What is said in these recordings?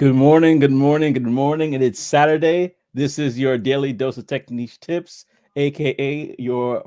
Good morning, good morning, good morning. And it's Saturday. This is your daily dose of tech niche tips, aka your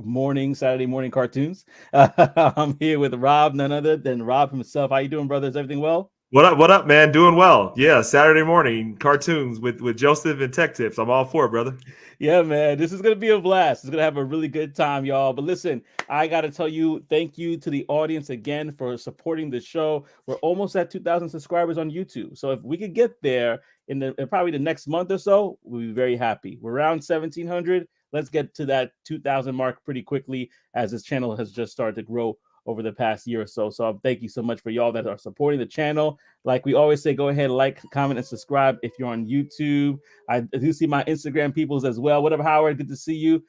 Saturday morning cartoons. I'm here with Rob, none other than Rob himself. How you doing, brother? Is everything well? What up? What up, man? Doing well. Yeah, Saturday morning cartoons with Joseph and Tech Tips. I'm all for it, brother. Yeah, man. This is gonna be a blast. It's gonna have a really good time, y'all. But listen, I gotta tell you, thank you to the audience again for supporting the show. We're almost at 2,000 subscribers on YouTube. So if we could get there in probably the next month or so, we'll be very happy. We're around 1,700. Let's get to that 2,000 mark pretty quickly as this channel has just started to grow over the past year or so. So thank you so much for y'all that are supporting the channel. Like we always say, go ahead, like, comment, and subscribe if you're on YouTube. I do see my Instagram peoples as well. What up, Howard? Good to see you.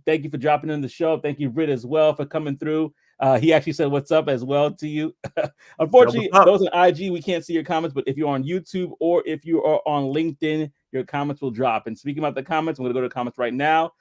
Thank you for dropping in the show. Thank you, Britt, as well, for coming through. He actually said what's up as well to you. Yo, what's Unfortunately, up? those on IG, we can't see your comments, but if you're on YouTube or if you are on LinkedIn, your comments will drop. And speaking about the comments, I'm going to go to the comments right now.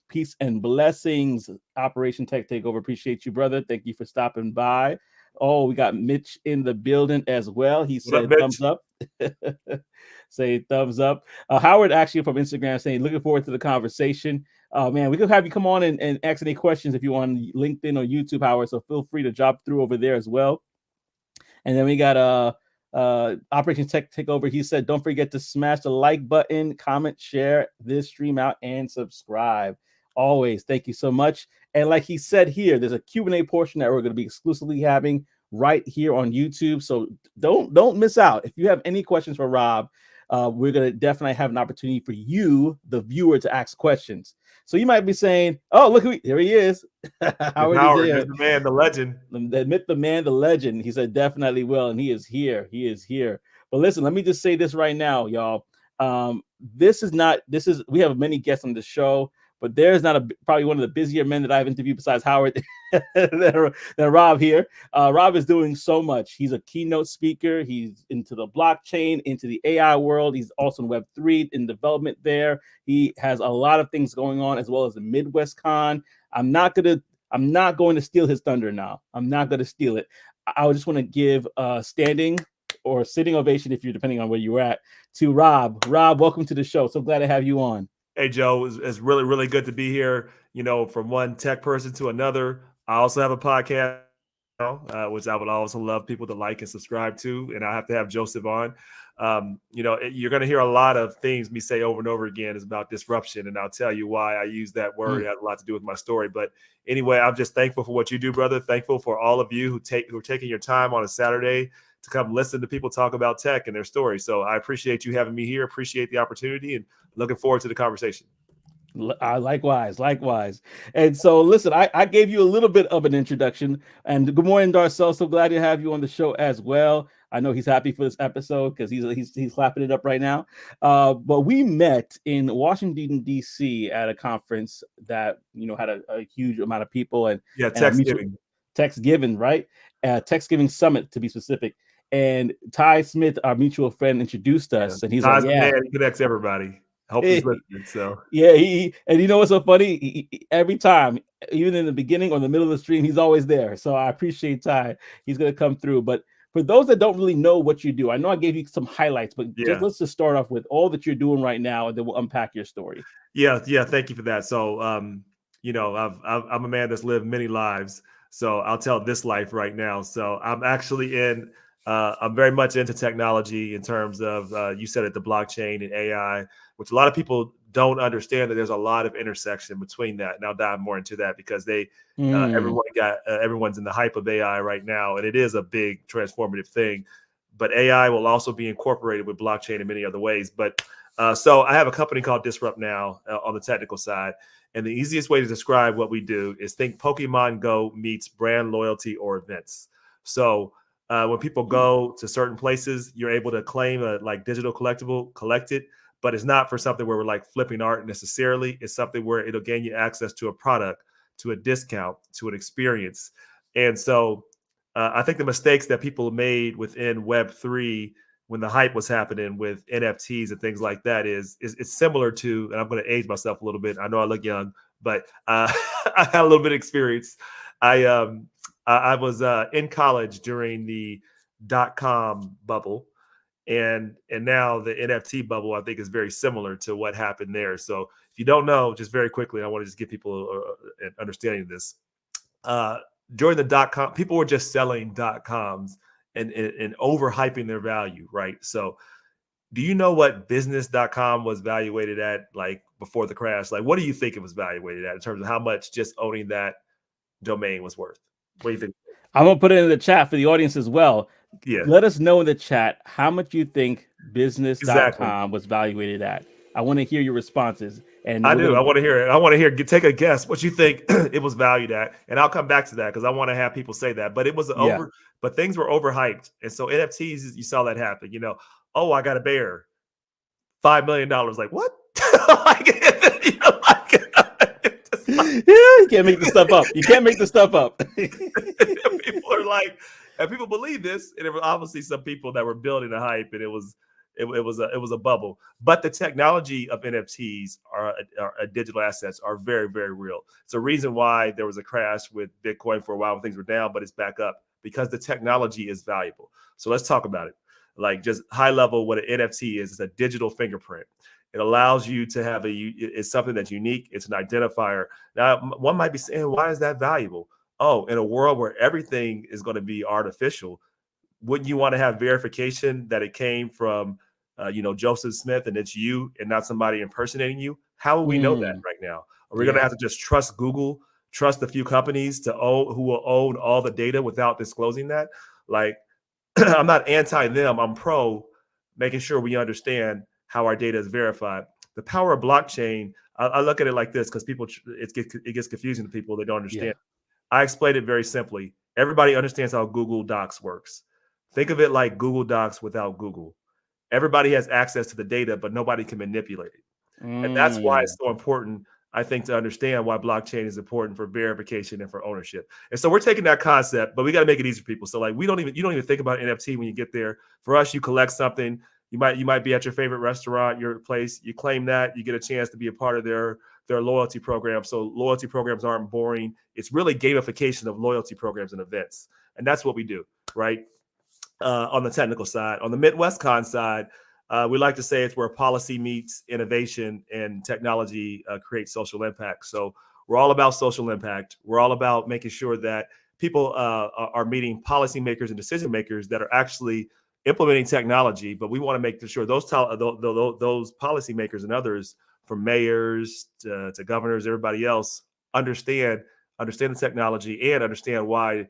Peace and blessings, Operation Tech Takeover. Appreciate you, brother. Thank you for stopping by. Oh, we got Mitch in the building as well. He What up, said thumbs Mitch? up. Say thumbs up. Howard actually from Instagram saying looking forward to the conversation. Man, we could have you come on and ask any questions if you want on LinkedIn or YouTube, Howard. So feel free to drop through over there as well. And then we got Operation Tech Takeover. He said, don't forget to smash the like button, comment, share this stream out, and subscribe. Always, thank you so much. And like he said here, there's a Q&A portion that we're going to be exclusively having right here on YouTube. So don't miss out. If you have any questions for Rob, we're going to definitely have an opportunity for you, the viewer, to ask questions. So you might be saying, "Oh, look who here he is, It's Howard is Howard. here." There's the man, the legend. Admit the man, the legend. He said definitely will, and he is here. He is here. But listen, let me just say this right now, y'all. This is not. This is. We have many guests on the show, but there's not probably one of the busier men that I've interviewed besides Howard than Rob here. Rob is doing so much. He's a keynote speaker. He's into the blockchain, into the AI world. He's also in Web3 in development there. He has a lot of things going on as well as the Midwest Con. I'm not going to steal his thunder now. I'm not going to steal it. I just want to give a standing or sitting ovation, if you're depending on where you're at, to Rob. Rob, welcome to the show. So glad to have you on. Hey, Joe, it's really, really good to be here. You know, from one tech person to another. I also have a podcast, which I would also love people to like and subscribe to. And I have to have Joseph on. You're going to hear a lot of things me say over and over again is about disruption. And I'll tell you why I use that word. It has a lot to do with my story. But anyway, I'm just thankful for what you do, brother. Thankful for all of you who are taking your time on a Saturday to come listen to people talk about tech and their stories. So I appreciate you having me here. Appreciate the opportunity and looking forward to the conversation. Likewise. And so, listen, I gave you a little bit of an introduction. And good morning, Darcel. So glad to have you on the show as well. I know he's happy for this episode because he's clapping it up right now. But we met in Washington D.C. at a conference that had a huge amount of people and Techsgiving, right? Techsgiving Summit to be specific. And Ty Smith, our mutual friend, introduced us, and he's Ty's like, the "Yeah, man. He connects everybody. I hope he's listening." So yeah, and you know what's so funny? Every time, even in the beginning or the middle of the stream, he's always there. So I appreciate Ty. He's gonna come through. But for those that don't really know what you do, I know I gave you some highlights, but let's just start off with all that you're doing right now, and then we'll unpack your story. Yeah. Thank you for that. So, I'm a man that's lived many lives. So I'll tell this life right now. So I'm actually I'm very much into technology in terms of, you said it, the blockchain and AI, which a lot of people don't understand that there's a lot of intersection between that. And I'll dive more into that because everyone's in the hype of AI right now, and it is a big transformative thing. But AI will also be incorporated with blockchain in many other ways. But so I have a company called Disrupt Now on the technical side. And the easiest way to describe what we do is think Pokemon Go meets brand loyalty or events. So when people go to certain places, you're able to claim a digital collectible, collect it, but it's not for something where we're like flipping art necessarily. It's something where it'll gain you access to a product, to a discount, to an experience. And so I think the mistakes that people made within Web3 when the hype was happening with NFTs and things like that is it's similar to, and I'm going to age myself a little bit. I know I look young, but I had a little bit of experience. I was in college during the .com bubble, And now the NFT bubble, I think, is very similar to what happened there. So if you don't know, just very quickly, I want to just give people an understanding of this. During the .com, people were just selling .coms and overhyping their value, right? So do you know what business.com was valuated at, like, before the crash? Like, what do you think it was valuated at in terms of how much just owning that domain was worth? What do you think? I'm gonna put it in the chat for the audience as well. Yeah, Let us know in the chat how much you think exactly. business.com was valuated at. I want to hear your responses. And I we're do. gonna I want to hear it. I want to hear. Take a guess what you think it was valued at, and I'll come back to that because I want to have people say that. But it was yeah. over. But things were overhyped, and so NFTs, you saw that happen. Oh, I got a bear, $5 million. Like what? Like, you know, like, You can't make this stuff up. You can't make this stuff up. people are like, and people believe this, and there were obviously some people that were building a hype, and it was a bubble. But the technology of NFTs are digital assets are very, very real. It's a reason why there was a crash with Bitcoin for a while when things were down, but it's back up because the technology is valuable. So let's talk about it. Like, just high level, what an NFT is a digital fingerprint. It allows you to have it's something that's unique. It's an identifier. Now, one might be saying, why is that valuable? Oh, in a world where everything is going to be artificial, wouldn't you want to have verification that it came from, Joseph Smith and it's you and not somebody impersonating you? How will we know that right now? Are we going to have to just trust Google, trust a few companies who will own all the data without disclosing that? Like, I'm not anti them. I'm pro making sure we understand how our data is verified. The power of blockchain, I look at it like this because it gets confusing to people that don't understand. Yeah. I explained it very simply. Everybody understands how Google Docs works. Think of it like Google Docs without Google. Everybody has access to the data, but nobody can manipulate it. And that's why it's so important, I think, to understand why blockchain is important for verification and for ownership. And so we're taking that concept, but we got to make it easy for people. So, like, you don't even think about NFT when you get there. For us, you collect something. You might be at your favorite restaurant, your place. You claim that you get a chance to be a part of their loyalty program. So loyalty programs aren't boring. It's really gamification of loyalty programs and events, and that's what we do, right? On the technical side, on the MidWestCon side, we like to say it's where policy meets innovation and technology creates social impact. So we're all about social impact. We're all about making sure that people are meeting policymakers and decision makers that are actually implementing technology. But we want to make sure those policymakers and others, from mayors to governors, everybody else, understand the technology and understand why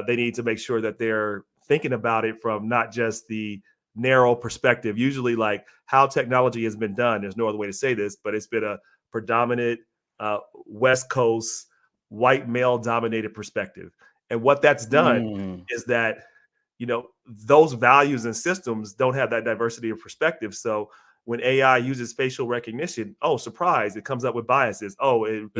they need to make sure that they're thinking about it from not just the narrow perspective, usually like how technology has been done. There's no other way to say this, but it's been a predominant West Coast white male dominated perspective. And what that's done is that, those values and systems don't have that diversity of perspective. So when AI uses facial recognition, oh, surprise, it comes up with biases. Oh, it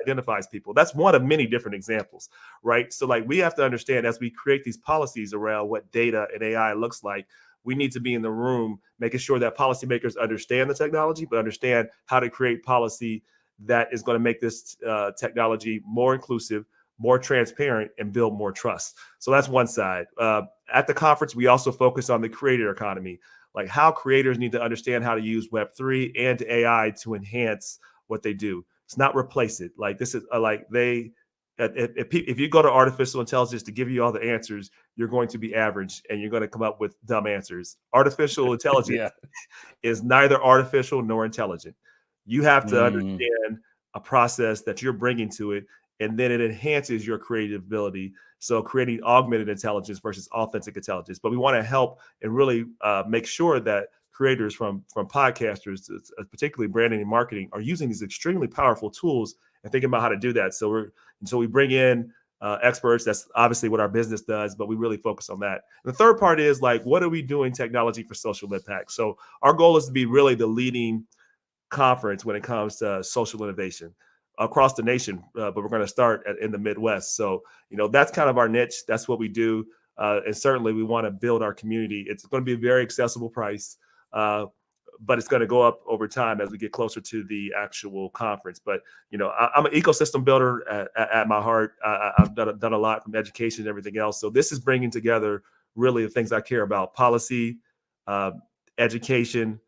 identifies people. That's one of many different examples, right? So, like, we have to understand as we create these policies around what data and AI looks like, we need to be in the room making sure that policymakers understand the technology, but understand how to create policy that is going to make this technology more inclusive, more transparent, and build more trust. So that's one side. At the conference, we also focus on the creator economy, like how creators need to understand how to use Web3 and AI to enhance what they do. It's not replace it. Like, this is if you go to artificial intelligence to give you all the answers, you're going to be average and you're going to come up with dumb answers. Artificial intelligence is neither artificial nor intelligent. You have to understand a process that you're bringing to it, and then it enhances your creative ability. So creating augmented intelligence versus authentic intelligence. But we want to help and really make sure that creators from podcasters, particularly branding and marketing, are using these extremely powerful tools and thinking about how to do that. So we bring in experts. That's obviously what our business does, but we really focus on that. And the third part is, like, what are we doing technology for social impact? So our goal is to be really the leading conference when it comes to social innovation across the nation, but we're going to start in the Midwest. So, that's kind of our niche. That's what we do. And certainly we want to build our community. It's going to be a very accessible price, but it's going to go up over time as we get closer to the actual conference. But, I'm an ecosystem builder at my heart. I've done a lot from education and everything else. So this is bringing together really the things I care about: policy, uh, education,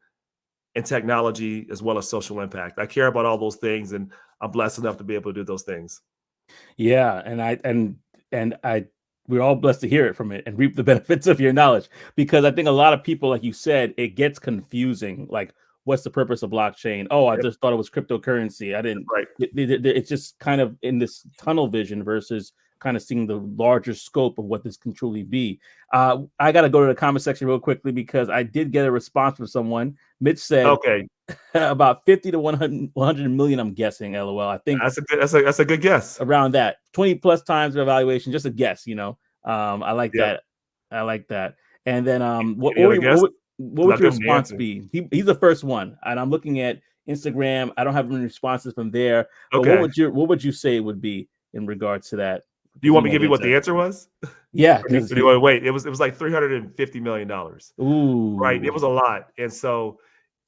and technology, as well as social impact. I care about all those things, and I'm blessed enough to be able to do those things. Yeah, and I we're all blessed to hear it from it and reap the benefits of your knowledge, because I think a lot of people, like you said, it gets confusing. Like, what's the purpose of blockchain? Oh, I Yep, just thought it was cryptocurrency. I that's didn't. right. It's just kind of in this tunnel vision versus kind of seeing the larger scope of what this can truly be. I got to go to the comment section real quickly because I did get a response from someone. Mitch said Okay, about 50 to 100 million. I'm guessing. LOL. I think that's a good guess. around that 20 plus times of evaluation, just a guess, I like Yep. that. I like that. And then what, Any what, other would you- guess? what I'm would not your giving the response answer. be? He's the first one, and I'm looking at Instagram. I don't have any responses from there, but Okay. what would you say it would be in regards to that? Do you Because want me to give the you what the answer. answer was? Yeah, Or do because you want to wait? It was like $350 million. Right. It ooh, was a lot. And so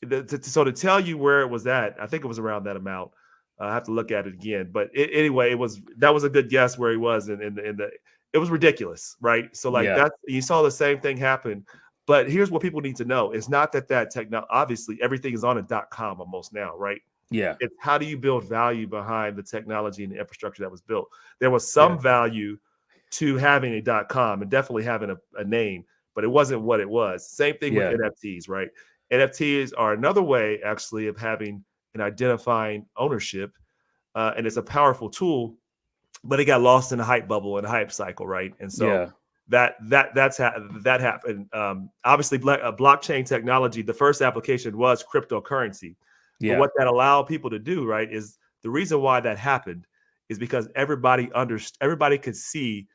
to tell you where it was at, I think it was around that amount. I have to look at it again. But anyway, that was a good guess where he was in the it was ridiculous, right? So like yeah, that you saw the same thing happen. But here's what people need to know. It's not that technology, obviously everything is on a .com almost now, right? yeah, It's how do you build value behind the technology and the infrastructure that was built. There was yeah, some value to having a .com and definitely having a name, but it wasn't what it was. Same thing with yeah, NFTs, right? NFTs are another way actually of having and identifying ownership, and it's a powerful tool, but it got lost in the hype bubble and the hype cycle, right? And so yeah, that happened. Obviously, blockchain technology, the first application was cryptocurrency. But yeah, what that allowed people to do, right, is the reason why that happened is because everybody could see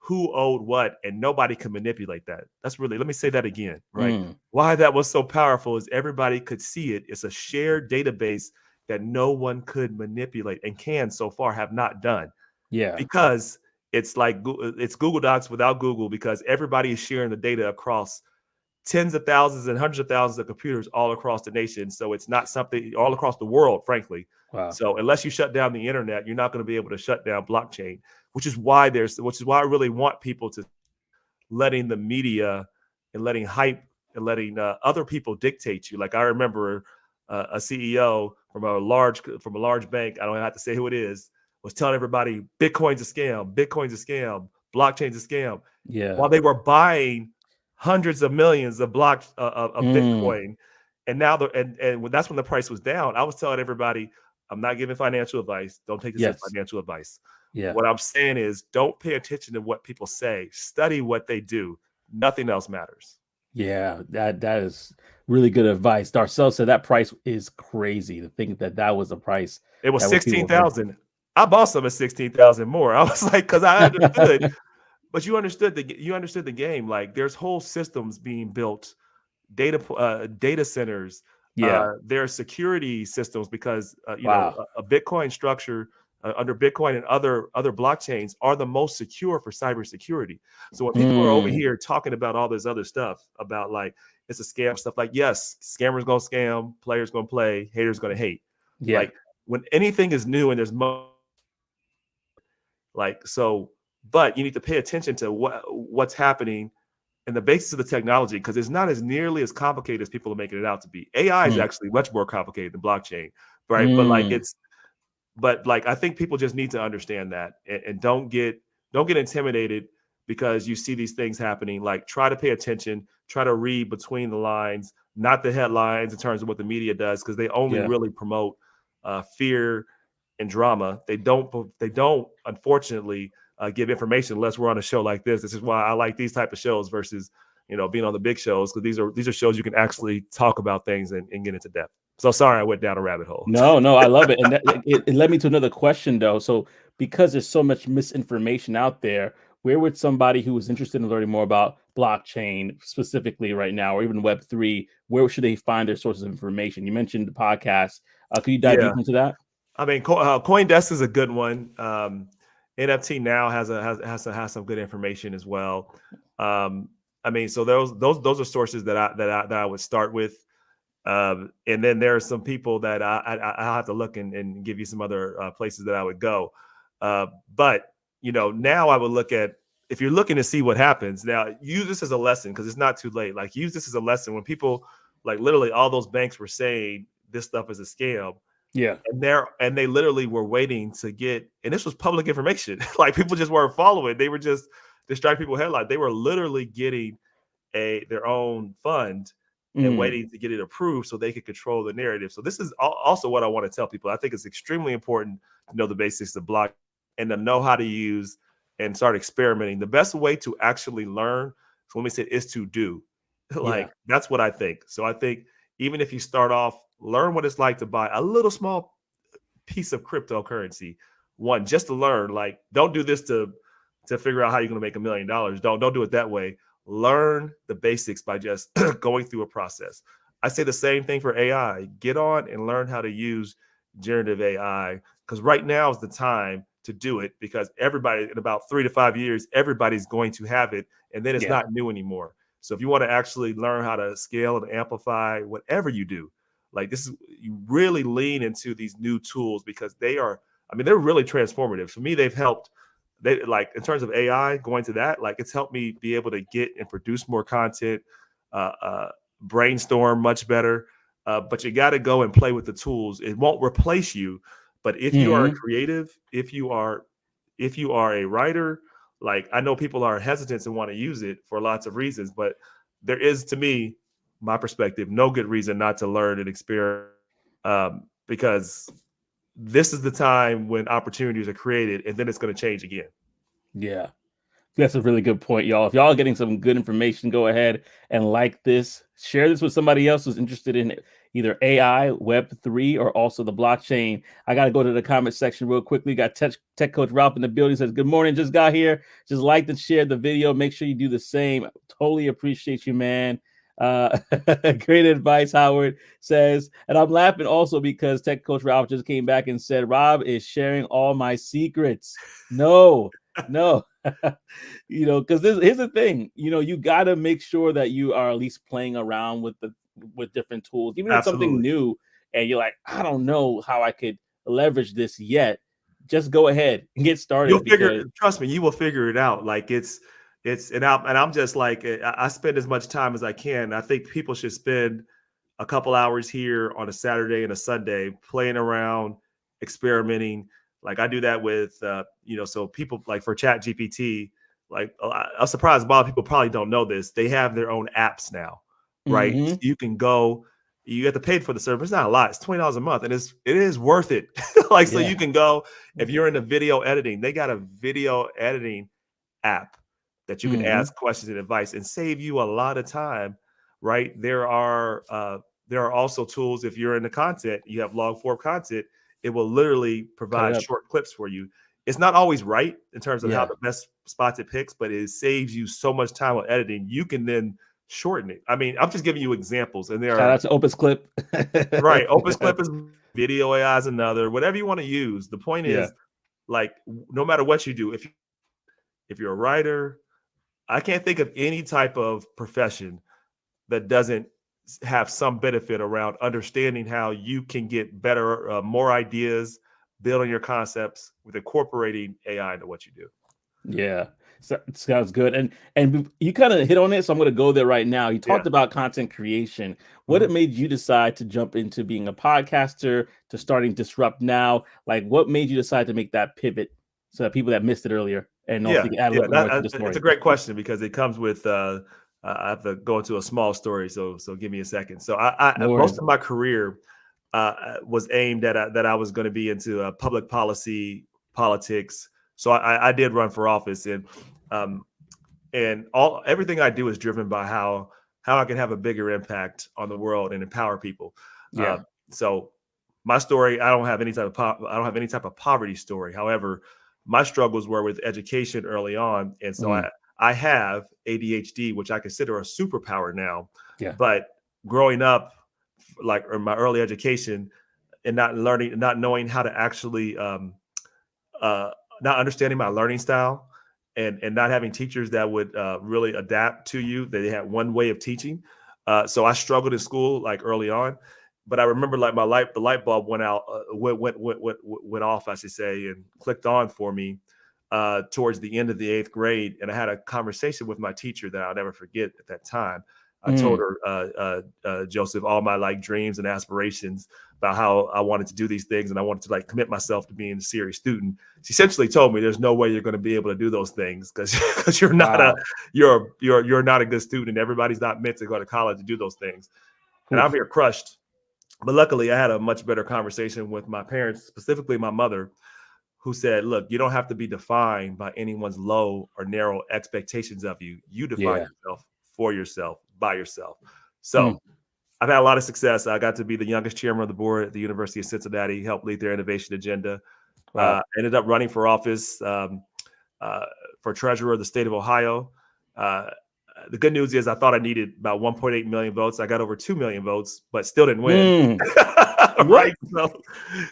who owed what, and nobody could manipulate that. That's really, let me say that again, right? mm, Why that was so powerful is everybody could see it. It's a shared database that no one could manipulate and can so far have not done, yeah, because it's like it's Google Docs without Google, because everybody is sharing the data across tens of thousands and hundreds of thousands of computers all across the nation. So it's not something all across the world, frankly. wow, So unless you shut down the internet, you're not going to be able to shut down blockchain, which is why I really want people to letting the media and letting hype and letting other people dictate you. Like I remember a CEO from a large bank. I don't have to say who it is. Was telling everybody Bitcoin's a scam, Bitcoin's a scam, blockchain's a scam, yeah, while they were buying hundreds of millions of of mm, Bitcoin. And now that's when the price was down. I was telling everybody, I'm not giving financial advice. Don't take this as yes, financial advice. yeah. What I'm saying is don't pay attention to what people say. Study what they do. Nothing else matters. Yeah, that is really good advice. Darcel said that price is crazy. To think that that was the price It was that what people were paying. 16,000. I bought some at 16,000 more. I was like, because I understood, but you understood the game. Like there's whole systems being built, data centers. Yeah. There are security systems because Wow. a Bitcoin structure under Bitcoin and other blockchains are the most secure for cybersecurity. So when people are over Mm, here talking about all this other stuff about like it's a scam stuff, like yes, scammers gonna scam, players gonna play, haters gonna hate. yeah. Like when anything is new and there's like so, but you need to pay attention to what's happening and the basis of the technology, because it's not as nearly as complicated as people are making it out to be. AI is Mm, actually much more complicated than blockchain, right? mm, But like I think people just need to understand that and don't get intimidated because you see these things happening. Like try to pay attention, try to read between the lines, not the headlines in terms of what the media does, because they only yeah. really promote fear and drama. They don't unfortunately give information unless we're on a show like this. This is why I like these type of shows versus being on the big shows, because these are shows you can actually talk about things and get into depth. So sorry I went down a rabbit hole. No, no, I love it. And it led me to another question though. So because there's so much misinformation out there, where would somebody who is interested in learning more about blockchain specifically right now, or even Web3, where should they find their sources of information? You mentioned the podcast. Could you dive Yeah, deeper into that? I mean, CoinDesk is a good one. NFT now has some good information as well. I mean, so those are sources that I would start with. And then there are some people that I have to look and give you some other places that I would go. But now I would look at if you're looking to see what happens, now use this as a lesson because it's not too late. Like use this as a lesson when people like literally all those banks were saying this stuff is a scam. Yeah. And they literally were waiting to get, and this was public information. Like people just weren't following. They were just distracting people headline. They were literally getting their own fund and waiting to get it approved so they could control the narrative. So this is also what I want to tell people. I think it's extremely important to know the basics of block and to know how to use and start experimenting. The best way to actually learn, so let me say, is to do. Like that's what I think. So I think even if you start off, learn what it's like to buy a little small piece of cryptocurrency. One, just to learn. Like, don't do this to figure out how you're going to make $1 million. Don't do it that way. Learn the basics by just going through a process. I say the same thing for AI. Get on and learn how to use generative AI because right now is the time to do it because everybody in about 3 to 5 years, everybody's going to have it and then it's not new anymore. So if you want to actually learn how to scale and amplify whatever you do, like this is, you really lean into these new tools because they're really transformative. For me, they've helped. They like in terms of AI, going to that, like it's helped me be able to get and produce more content, brainstorm much better. But you got to go and play with the tools. It won't replace you, but if you are a creative, if you are a writer, like I know people are hesitant and want to use it for lots of reasons, but there is, to me, my perspective, no good reason not to learn and experiment because this is the time when opportunities are created and then it's going to change again. Yeah. That's a really good point, y'all. If y'all are getting some good information, go ahead and like this. Share this with somebody else who's interested in either AI, Web3, or also the blockchain. I got to go to the comment section real quickly. Got Tech Coach Ralph in the building. Says, good morning. Just got here. Just like and share the video. Make sure you do the same. Totally appreciate you, man. Great advice, Howard says. And I'm laughing also because Tech Coach Ralph just came back and said, Rob is sharing all my secrets. No. Because here's the thing, you got to make sure that you are at least playing around with different tools, even if it's something new and you're like, I don't know how I could leverage this yet. Just go ahead and get started. Trust me, you will figure it out. Like I'm just like, I spend as much time as I can. I think people should spend a couple hours here on a Saturday and a Sunday playing around, experimenting. Like I do that with, so people like for Chat GPT, like I'm surprised a lot of people probably don't know this. They have their own apps now, right? Mm-hmm. So you can go, you have to pay for the service. It's not a lot. It's $20 a month. And it is worth it. So you can go, if you're into video editing, they got a video editing app that you can ask questions and advice and save you a lot of time, right? There are also tools if you're into content, you have long form content, it will literally provide short clips for you. It's not always right in terms of how the best spots it picks, but it saves you so much time on editing. You can then shorten it. I mean, I'm just giving you examples. And shout out to Opus Clip. Right. Opus Clip is video AI is another, whatever you want to use. The point is, like, no matter what you do, if you're a writer, I can't think of any type of profession that doesn't have some benefit around understanding how you can get better, more ideas, build on your concepts with incorporating AI into what you do. Yeah, so, it sounds good. And you kind of hit on it, so I'm going to go there right now. You talked about content creation. What it made you decide to jump into being a podcaster, to starting Disrupt Now? Like, what made you decide to make that pivot so that people that missed it earlier and also add a little more to the story? It's a great question because it comes with I have to go into a small story, so give me a second. So most of my career was aimed at that I was going to be into public policy, politics. So I did run for office, and everything I do is driven by how I can have a bigger impact on the world and empower people. So my story, I don't have any type of poverty story. However, my struggles were with education early on, and so I have ADHD, which I consider a superpower now. But growing up, like in my early education, and not knowing how to actually, not understanding my learning style, and not having teachers that would really adapt to you. They had one way of teaching, so I struggled in school like early on. But I remember like the light bulb went out, went off, I should say, and clicked on for me towards the end of the 8th grade, and I had a conversation with my teacher that I'll never forget at that time. I told her, Joseph, all my like dreams and aspirations about how I wanted to do these things, and I wanted to like commit myself to being a serious student. She essentially told me, "There's no way you're going to be able to do those things because you're not you're not a good student. Everybody's not meant to go to college to do those things." And I'm here crushed. But luckily, I had a much better conversation with my parents, specifically my mother, who said, "Look, you don't have to be defined by anyone's low or narrow expectations of you. You define yourself for yourself, by yourself." So I've had a lot of success. I got to be the youngest chairman of the board at the University of Cincinnati, helped lead their innovation agenda. Wow. Ended up running for office for treasurer of the state of Ohio. The good news is I thought I needed about 1.8 million votes. I got over 2 million votes, but still didn't win. Right.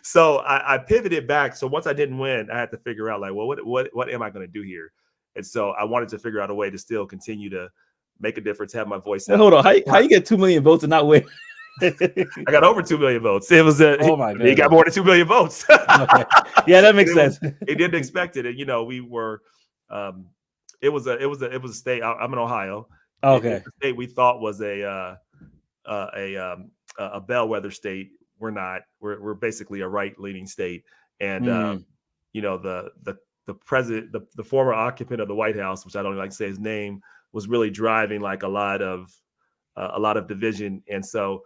So I pivoted back. So once I didn't win, I had to figure out like, well, what am I going to do here? And so I wanted to figure out a way to still continue to make a difference, have my voice. Hold on. How you get 2 million votes and not win? I got over 2 million votes. It was he got more than 2 million votes. Okay. Yeah, that makes sense. He didn't expect it. And, you know, we were, it was a state. I'm in Ohio. Okay. It was a state we thought was a bellwether state. We're not. We're basically a right-leaning state. And you know, the president, the former occupant of the White House, which I don't like to say his name, was really driving like a lot of division. And so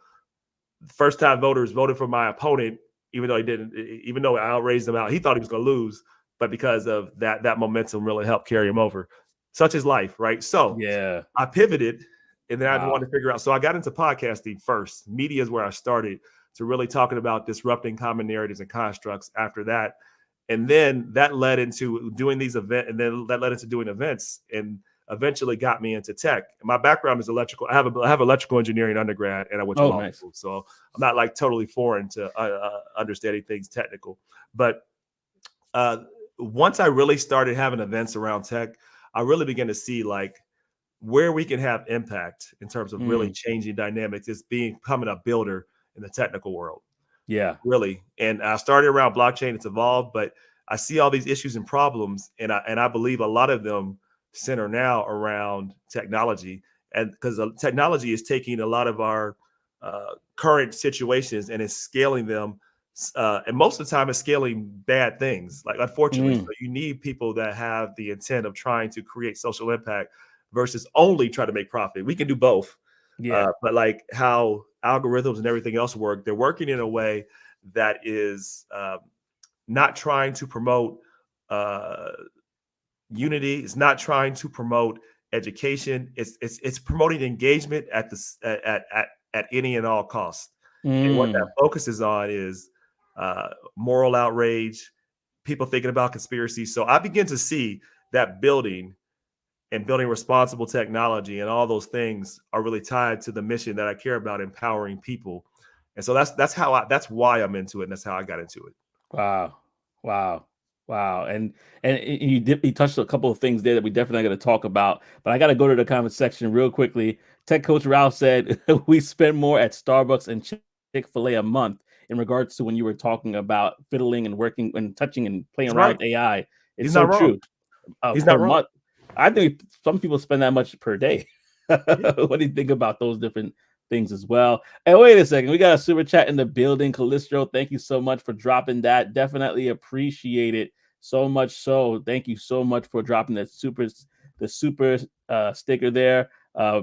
first-time voters voted for my opponent, even though I outraised him out. He thought he was going to lose, but because of that momentum really helped carry him over. Such is life, right? So yeah, I pivoted, and then I wanted to figure out. So I got into podcasting first. Media is where I started, to really talking about disrupting common narratives and constructs after that. And then that led into doing these events, and then that led into doing events, and eventually got me into tech. My background is electrical. I have electrical engineering undergrad, and I went to law school. So I'm not like totally foreign to understanding things technical. But once I really started having events around tech, I really began to see like where we can have impact in terms of really changing dynamics is becoming a builder in the technical world. Yeah, really. And I started around blockchain. It's evolved, but I see all these issues and problems, and I believe a lot of them center now around technology, and because technology is taking a lot of our current situations and is scaling them. And most of the time it's scaling bad things, like unfortunately. So you need people that have the intent of trying to create social impact versus only try to make profit. We can do both. But like how algorithms and everything else work, they're working in a way that is not trying to promote unity. It's not trying to promote education. It's promoting engagement at any and all costs. And what that focuses on is moral outrage, people thinking about conspiracy. So I begin to see that building responsible technology and all those things are really tied to the mission that I care about, empowering people. And so that's why I'm into it. And that's how I got into it. Wow. And you touched a couple of things there that we definitely got to talk about, but I got to go to the comment section real quickly. Tech Coach Ralph said, we spend more at Starbucks and Chick-fil-A a month in regards to when you were talking about fiddling and working and touching and playing around with AI. It's so true. He's not wrong. I think some people spend that much per day. What do you think about those different things as well? And wait a second, we got a super chat in the building. Calistro, thank you so much for dropping that. Definitely appreciate it so much. So thank you so much for dropping the super sticker there.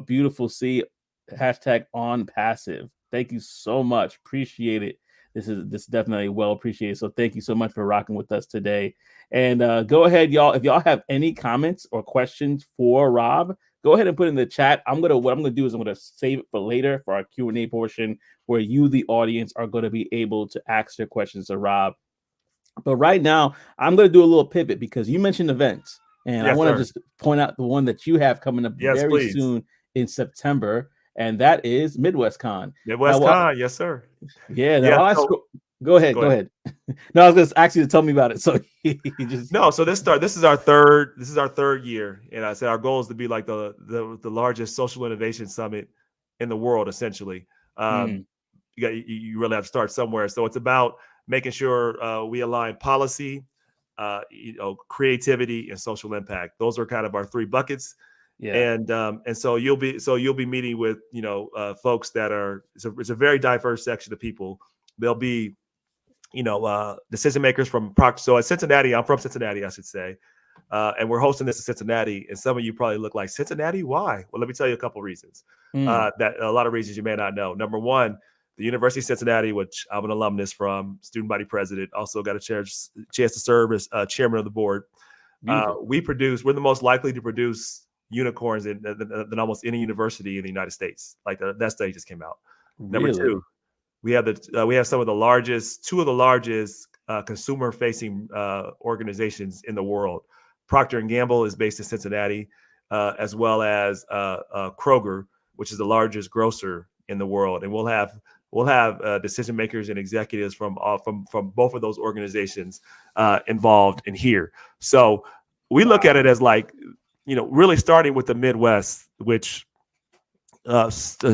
Beautiful. See, #OnPassive. Thank you so much. Appreciate it. This is definitely well appreciated. So thank you so much for rocking with us today. And go ahead, y'all. If y'all have any comments or questions for Rob, go ahead and put it in the chat. What I'm gonna do is I'm gonna save it for later for our Q&A portion, where you, the audience, are going to be able to ask your questions to Rob. But right now, I'm gonna do a little pivot because you mentioned events, and I want to just point out the one that you have coming up very soon in September. And that is MidwestCon. MidwestCon, yes, sir. Yeah. Go ahead. No, I was going to ask you to tell me about it. So So this is our third year, and I said our goal is to be like the largest social innovation summit in the world, essentially. You really have to start somewhere. So it's about making sure we align policy, creativity, and social impact. Those are kind of our 3 buckets. Yeah. And so you'll be meeting with folks that are it's a very diverse section of people. There'll be decision makers from Proctor. So at Cincinnati, I'm from Cincinnati, I should say, and we're hosting this in Cincinnati. And some of you probably look like, Cincinnati, why? Well, let me tell you a couple of reasons. That a lot of reasons you may not know. Number one, the University of Cincinnati, which I'm an alumnus from, student body president, also got a chance to serve as chairman of the board. We're the most likely to produce unicorns than almost any university in the United States. Like that study just came out. Number Really? 2, we have two of the largest consumer facing organizations in the world. Procter & Gamble is based in Cincinnati, as well as Kroger, which is the largest grocer in the world. And we'll have decision makers and executives from both of those organizations involved in here. So we look at it as like, really starting with the Midwest, which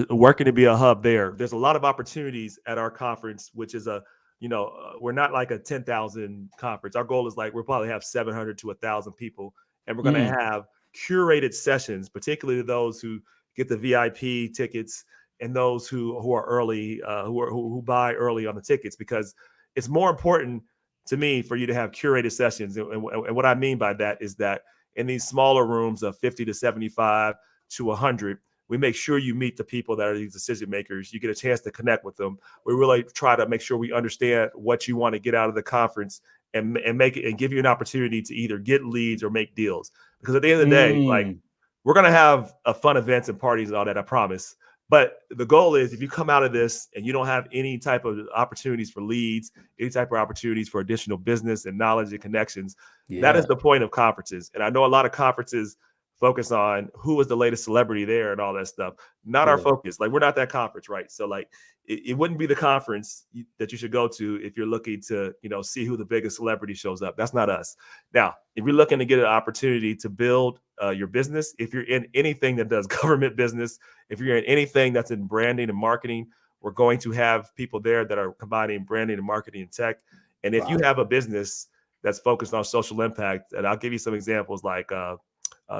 working to be a hub there. There's a lot of opportunities at our conference, which is we're not like a 10,000 conference. Our goal is like we'll probably have 700 to 1,000 people, and we're going to have curated sessions, particularly those who get the VIP tickets and those who are early, who buy early on the tickets, because it's more important to me for you to have curated sessions. And what I mean by that is that in these smaller rooms of 50 to 75 to 100, we make sure you meet the people that are these decision makers. You get a chance to connect with them. We really try to make sure we understand what you want to get out of the conference and make it and give you an opportunity to either get leads or make deals. Because at the end of the day, like, we're going to have fun events and parties and all that, I promise. But the goal is, if you come out of this and you don't have any type of opportunities for leads, any type of opportunities for additional business and knowledge and connections, that is the point of conferences. And I know a lot of conferences focus on who is the latest celebrity there and all that stuff. Not our focus. Like, we're not that conference, right? So like, it wouldn't be the conference that you should go to if you're looking to, see who the biggest celebrity shows up. That's not us. Now, if you're looking to get an opportunity to build your business, if you're in anything that does government business, if you're in anything that's in branding and marketing, we're going to have people there that are combining branding and marketing and tech. And if you have a business that's focused on social impact, and I'll give you some examples, like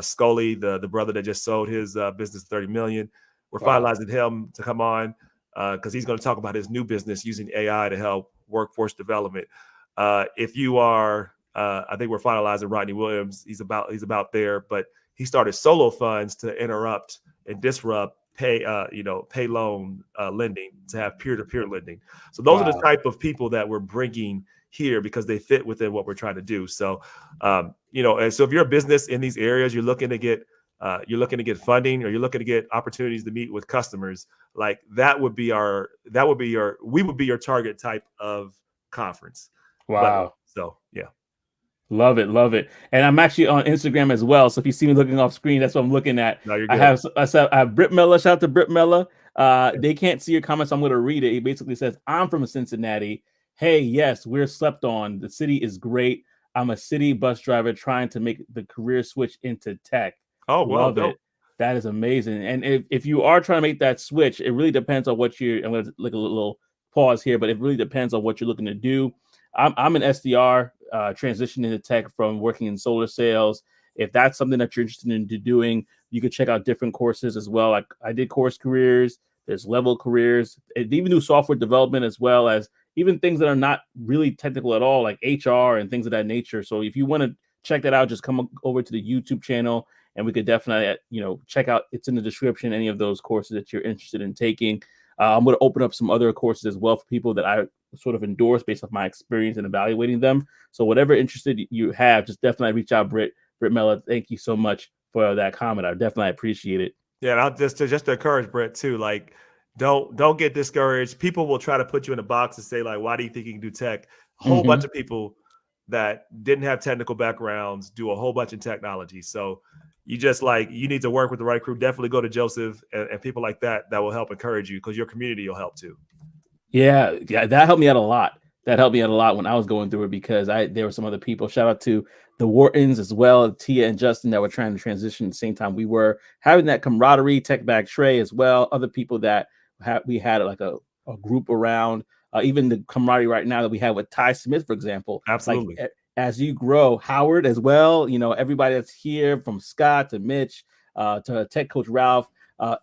Scully, the brother that just sold his business $30 million. We're finalizing him to come on because he's going to talk about his new business using AI to help workforce development. If you are, I think we're finalizing Rodney Williams. He's about there, but he started solo funds to interrupt and disrupt pay loan lending, to have peer-to-peer lending. So those are the type of people that we're bringing here because they fit within what we're trying to do. So, and so if you're a business in these areas, you're looking to get funding, or you're looking to get opportunities to meet with customers, like we would be your target type of conference. Wow. So yeah. Love it. And I'm actually on Instagram as well. So if you see me looking off screen, that's what I'm looking at. No, you're good. I have Britt Miller. Shout out to Britt Miller. They can't see your comments. So I'm going to read it. He basically says, I'm from Cincinnati. Hey, yes, we're slept on. The city is great. I'm a city bus driver trying to make the career switch into tech. Oh, well, love it. That is amazing. And if you are trying to make that switch, it really depends on what I'm going to look a little pause here, but it really depends on what you're looking to do. I'm an SDR, transitioning to tech from working in solar sales. If that's something that you're interested in doing, you could check out different courses as well. Like, I did course careers, there's level careers, they even do software development, as well as even things that are not really technical at all, like HR and things of that nature. So if you want to check that out, just come over to the YouTube channel and we could definitely, check out, it's in the description, any of those courses that you're interested in taking. I'm going to open up some other courses as well for people that I sort of endorse based off my experience in evaluating them. So whatever interested you have, just definitely reach out, Britt Miller. Thank you so much for that comment. I definitely appreciate it. Yeah, and I'll just to encourage Britt too, like, don't get discouraged. People will try to put you in a box and say, like, why do you think you can do tech? A whole bunch of people that didn't have technical backgrounds do a whole bunch of technology. So you need to work with the right crew. Definitely go to Joseph and people like that will help encourage you, because your community will help too. Yeah, that helped me out a lot. That helped me out a lot when I was going through it, because there were some other people. Shout out to the Whartons as well, Tia and Justin, that were trying to transition at the same time we were, having that camaraderie. Tech Bag Trey as well, other people that we had like a group around. Even the camaraderie right now that we have with Ty Smith, for example. Absolutely. Like, as you grow, Howard as well, you know, everybody that's here from Scott to Mitch, to Tech Coach Ralph,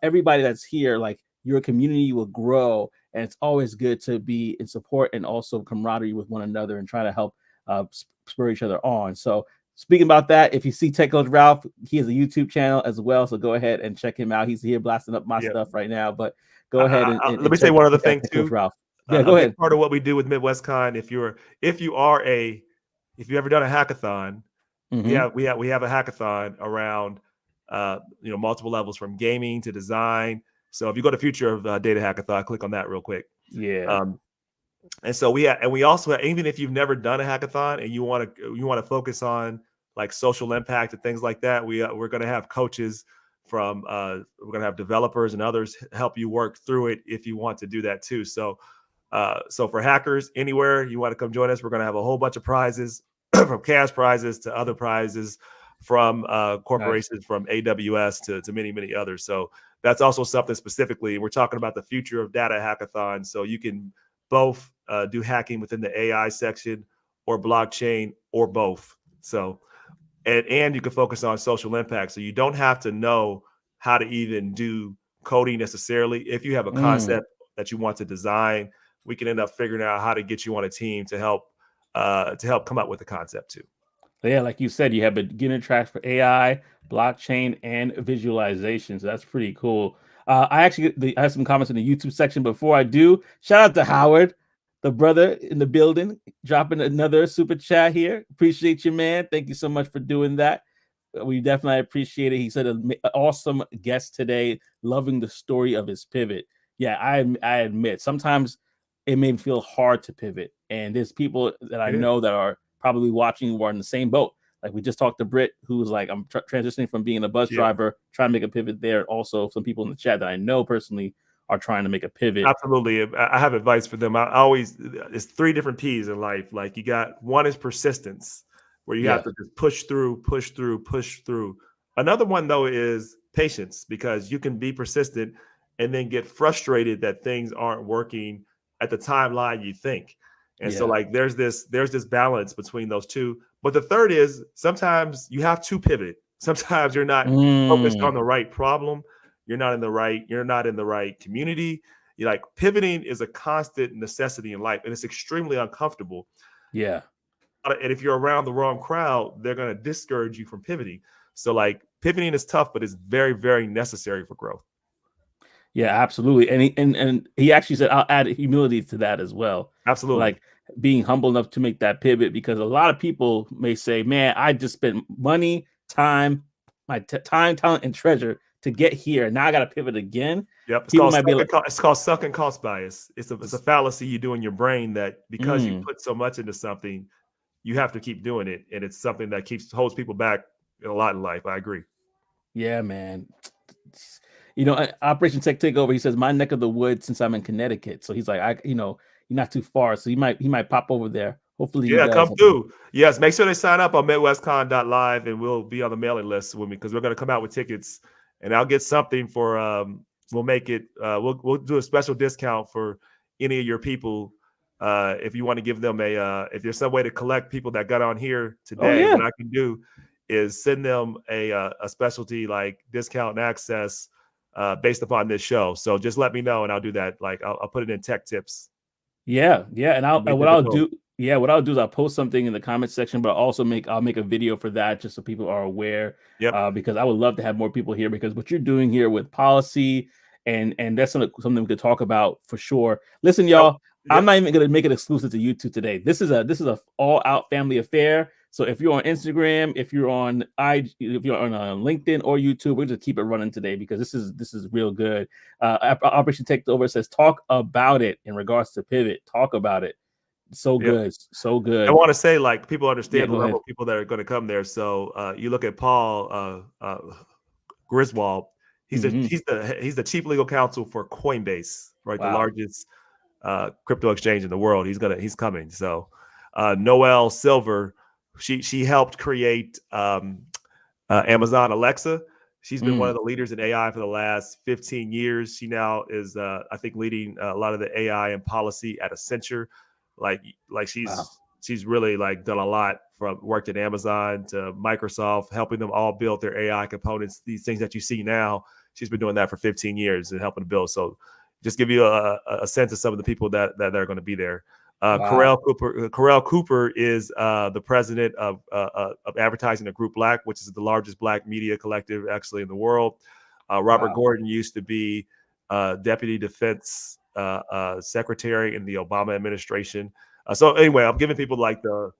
everybody that's here, like your community will grow. And it's always good to be in support and also camaraderie with one another and try to help spur each other on. So speaking about that, if you see Tech Coach Ralph, he has a YouTube channel as well. So go ahead and check him out. He's here blasting up my stuff right now. But go ahead and let me say one other thing Tech too. Coach Ralph. Yeah, go a ahead. big part of what we do with MidwestCon, if you've ever done a hackathon, we have a hackathon around multiple levels from gaming to design. So if you go to Future of Data Hackathon, click on that real quick. Yeah. And so we also have, even if you've never done a hackathon and you want to focus on like social impact and things like that, we're going to have coaches from we're going to have developers and others help you work through it if you want to do that too. So for hackers anywhere you want to come join us, we're going to have a whole bunch of prizes from cash prizes to other prizes from corporations, from AWS to many, many others. So that's also something specifically. We're talking about the Future of Data Hackathon. So you can both do hacking within the AI section or blockchain or both. So, and you can focus on social impact. So you don't have to know how to even do coding necessarily. If you have a concept that you want to design, we can end up figuring out how to get you on a team to help come up with the concept too. Yeah, like you said, you have beginner tracks for AI, blockchain, and visualization. So that's pretty cool. I have some comments in the YouTube section. Before I do, shout out to Howard, the brother in the building, dropping another super chat here. Appreciate you, man. Thank you so much for doing that. We definitely appreciate it. He said an awesome guest today, loving the story of his pivot. Yeah, I admit sometimes it may feel hard to pivot, and there's people that I know that are probably watching who are in the same boat. Like we just talked to Britt, who was like, I'm transitioning from being a bus driver, trying to make a pivot there. Also, some people in the chat that I know personally are trying to make a pivot. Absolutely. I have advice for them. It's 3 different P's in life. Like you got, one is persistence, where you have to just push through. Another one though is patience, because you can be persistent and then get frustrated that things aren't working at the timeline you think. And so like there's this balance between those two. But the third is sometimes you have to pivot. Sometimes you're not focused on the right problem. You're not in the right community. You're like, pivoting is a constant necessity in life, and it's extremely uncomfortable. Yeah. And if you're around the wrong crowd, they're going to discourage you from pivoting. So like pivoting is tough, but it's very, very necessary for growth. Yeah, absolutely. And he actually said, I'll add humility to that as well. Absolutely. Like being humble enough to make that pivot, because a lot of people may say, man, I just spent money, time, time, talent, and treasure to get here. Now I got to pivot again. Yep. It's called sunk cost bias. It's a fallacy you do in your brain that because you put so much into something, you have to keep doing it. And it's something that holds people back a lot in life. I agree. Yeah, man. You know, Operation Tech Takeover, he says, my neck of the woods since I'm in Connecticut. So he's like, you're not too far. So he might pop over there. Hopefully he does. Come through. Yes, make sure they sign up on MidwestCon.live and we'll be on the mailing list with me, because we're going to come out with tickets, and I'll get something for we'll make it we'll do a special discount for any of your people. If you want to give them if there's some way to collect people that got on here today, what I can do is send them a specialty like discount and access based upon this show. So just let me know and I'll do that. Like I'll put it in tech tips. Yeah. And what I'll do is I'll post something in the comment section, but also I'll make a video for that just so people are aware. Because I would love to have more people here, because what you're doing here with policy and that's something we could talk about for sure. Listen, y'all, I'm not even going to make it exclusive to YouTube today. This is a all out family affair. So if you're on Instagram, if you're on LinkedIn or YouTube, we'll just keep it running today, because this is real good. Operation Takeover says, talk about it in regards to pivot. Talk about it. So good. So good. I want to say, like, people understand the level of people that are going to come there. So you look at Paul Griswold. He's the chief legal counsel for Coinbase, right? Wow. The largest crypto exchange in the world. He's coming. So Noelle Silver, she helped create Amazon Alexa. She's been one of the leaders in AI for the last 15 years. She now is, I think, leading a lot of the AI and policy at Accenture. Like she's she's really like done a lot, from worked at Amazon to Microsoft, helping them all build their AI components. These things that you see now, she's been doing that for 15 years and helping to build. So just give you a sense of some of the people that are going to be there. Wow. Corel Cooper is the president of advertising at Group Black, which is the largest Black media collective actually in the world. Robert Wow. Gordon used to be Deputy Defense Secretary in the Obama administration. So anyway, I'm giving people like the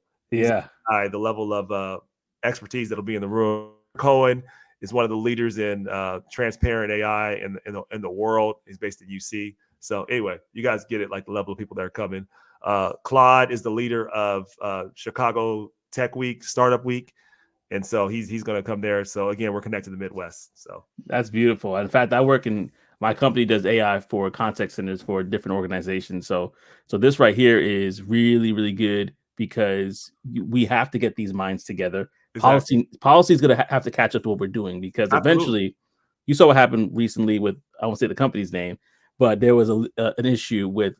level of expertise that'll be in the room. Cohen is one of the leaders in transparent AI in the world. He's based at UC. So anyway, you guys get it, like the level of people that are coming. Claude is the leader of Chicago Tech Week, Startup Week. And so he's going to come there. So again, we're connected to the Midwest. So that's beautiful. In fact, I work in my company does AI for contact centers for different organizations. So this right here is really, really good because we have to get these minds together. exactly. Policy is going to have to catch up to what we're doing, because eventually, you saw what happened recently with, I won't say the company's name, but there was an issue with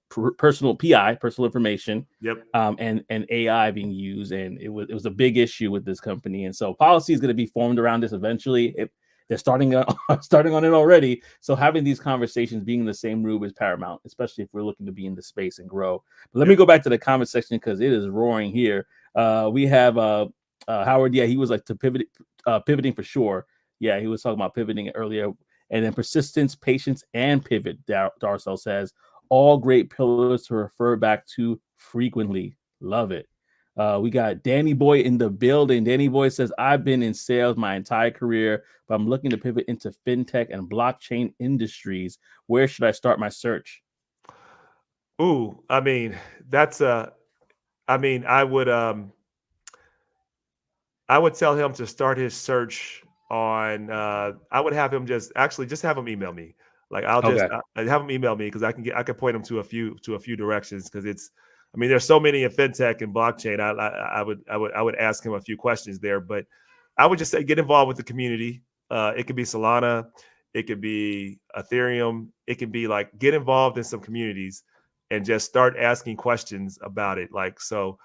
personal information, and AI being used, and it was a big issue with this company. And so policy is going to be formed around this eventually. They're starting on it already. So having these conversations, being in the same room, is paramount, especially if we're looking to be in the space and grow. But let me go back to the comment section because it is roaring here. We have Howard. Yeah, he was like pivoting for sure. Yeah, he was talking about pivoting earlier. And then persistence, patience, and pivot, Darcel says, all great pillars to refer back to frequently. Love it. We got Danny Boy in the building. Danny Boy says, I've been in sales my entire career, but I'm looking to pivot into fintech and blockchain industries. Where should I start my search? Ooh, I mean, I would tell him to start his search on I would have him just have him email me. Like I'll have him email me, because I can point him to a few directions, because there's so many in fintech and blockchain. I would ask him a few questions there, but I would just say get involved with the community. It could be Solana, it could be Ethereum, it can be like get involved in some communities and just start asking questions about it. Like, so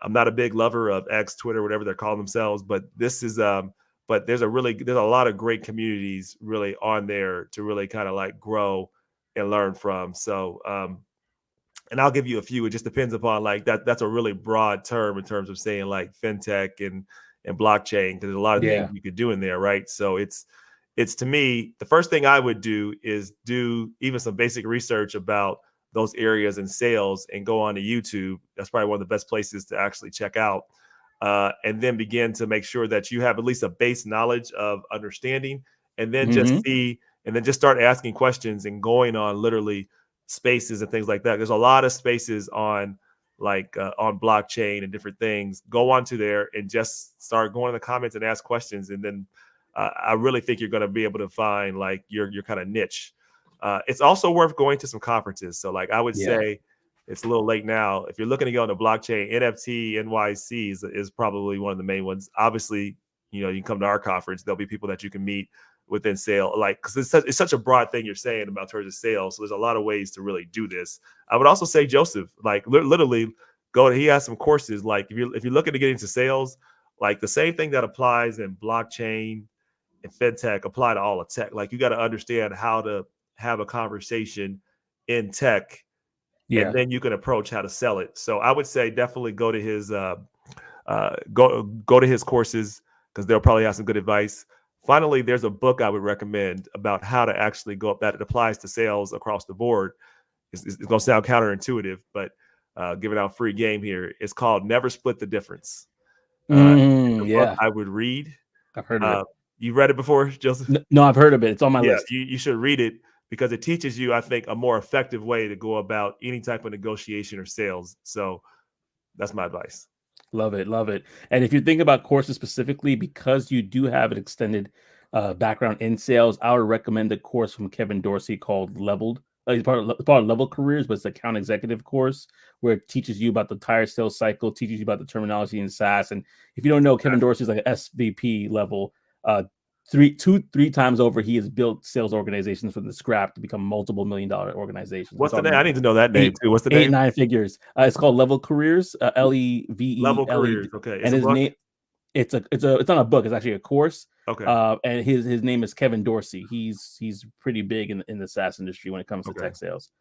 I'm not a big lover of X, Twitter, whatever they're calling themselves, but this is but there's a lot of great communities really on there to really kind of like grow and learn from. So and I'll give you a few. It just depends upon like that's a really broad term in terms of saying like fintech and blockchain, because there's a lot of things you could do in there, right? So it's to me, the first thing I would do is do even some basic research about those areas in sales and go on to YouTube. That's probably one of the best places to actually check out. And then begin to make sure that you have at least a base knowledge of understanding, and then just start asking questions and going on literally spaces and things like that. There's a lot of spaces on on blockchain and different things. Go onto there and just start going in the comments and ask questions. And then I really think you're going to be able to find like your kind of niche. It's also worth going to some conferences. So like I would say, it's a little late now. If you're looking to go into blockchain, NFT NYC is probably one of the main ones. Obviously, you can come to our conference. There'll be people that you can meet within sale, like, because it's such a broad thing you're saying about terms of sales. So there's a lot of ways to really do this. I would also say Joseph, like literally he has some courses. Like if you're looking to get into sales, like the same thing that applies in blockchain and fintech apply to all of tech. Like you got to understand how to have a conversation in tech. And then you can approach how to sell it. So I would say definitely go to his go to his courses, because they'll probably have some good advice. Finally, there's a book I would recommend about how to actually go up that it applies to sales across the board. It's going to sound counterintuitive, but giving out free game here. It's called Never Split the Difference. Book I would read. I've heard of it. You read it before, Joseph? No, I've heard of it. It's on my list. You should read it, because it teaches you, I think, a more effective way to go about any type of negotiation or sales. So that's my advice. Love it. Love it. And if you think about courses specifically, because you do have an extended background in sales, I would recommend a course from Kevin Dorsey called Leveled. It's part of Level Careers, but it's an account executive course where it teaches you about the entire sales cycle, teaches you about the terminology in SaaS. And if you don't know, Kevin Dorsey is like an SVP level three times over, he has built sales organizations from the scrap to become multiple $1 million organizations. What's the name? I need to know that name too. What's the eight, name? 9 figures. It's called Level Careers, Level Levele. Careers. Okay, it's And a his book. name, it's not a book. It's actually a course. Okay. And his name is Kevin Dorsey. He's pretty big in the SaaS industry when it comes to tech sales.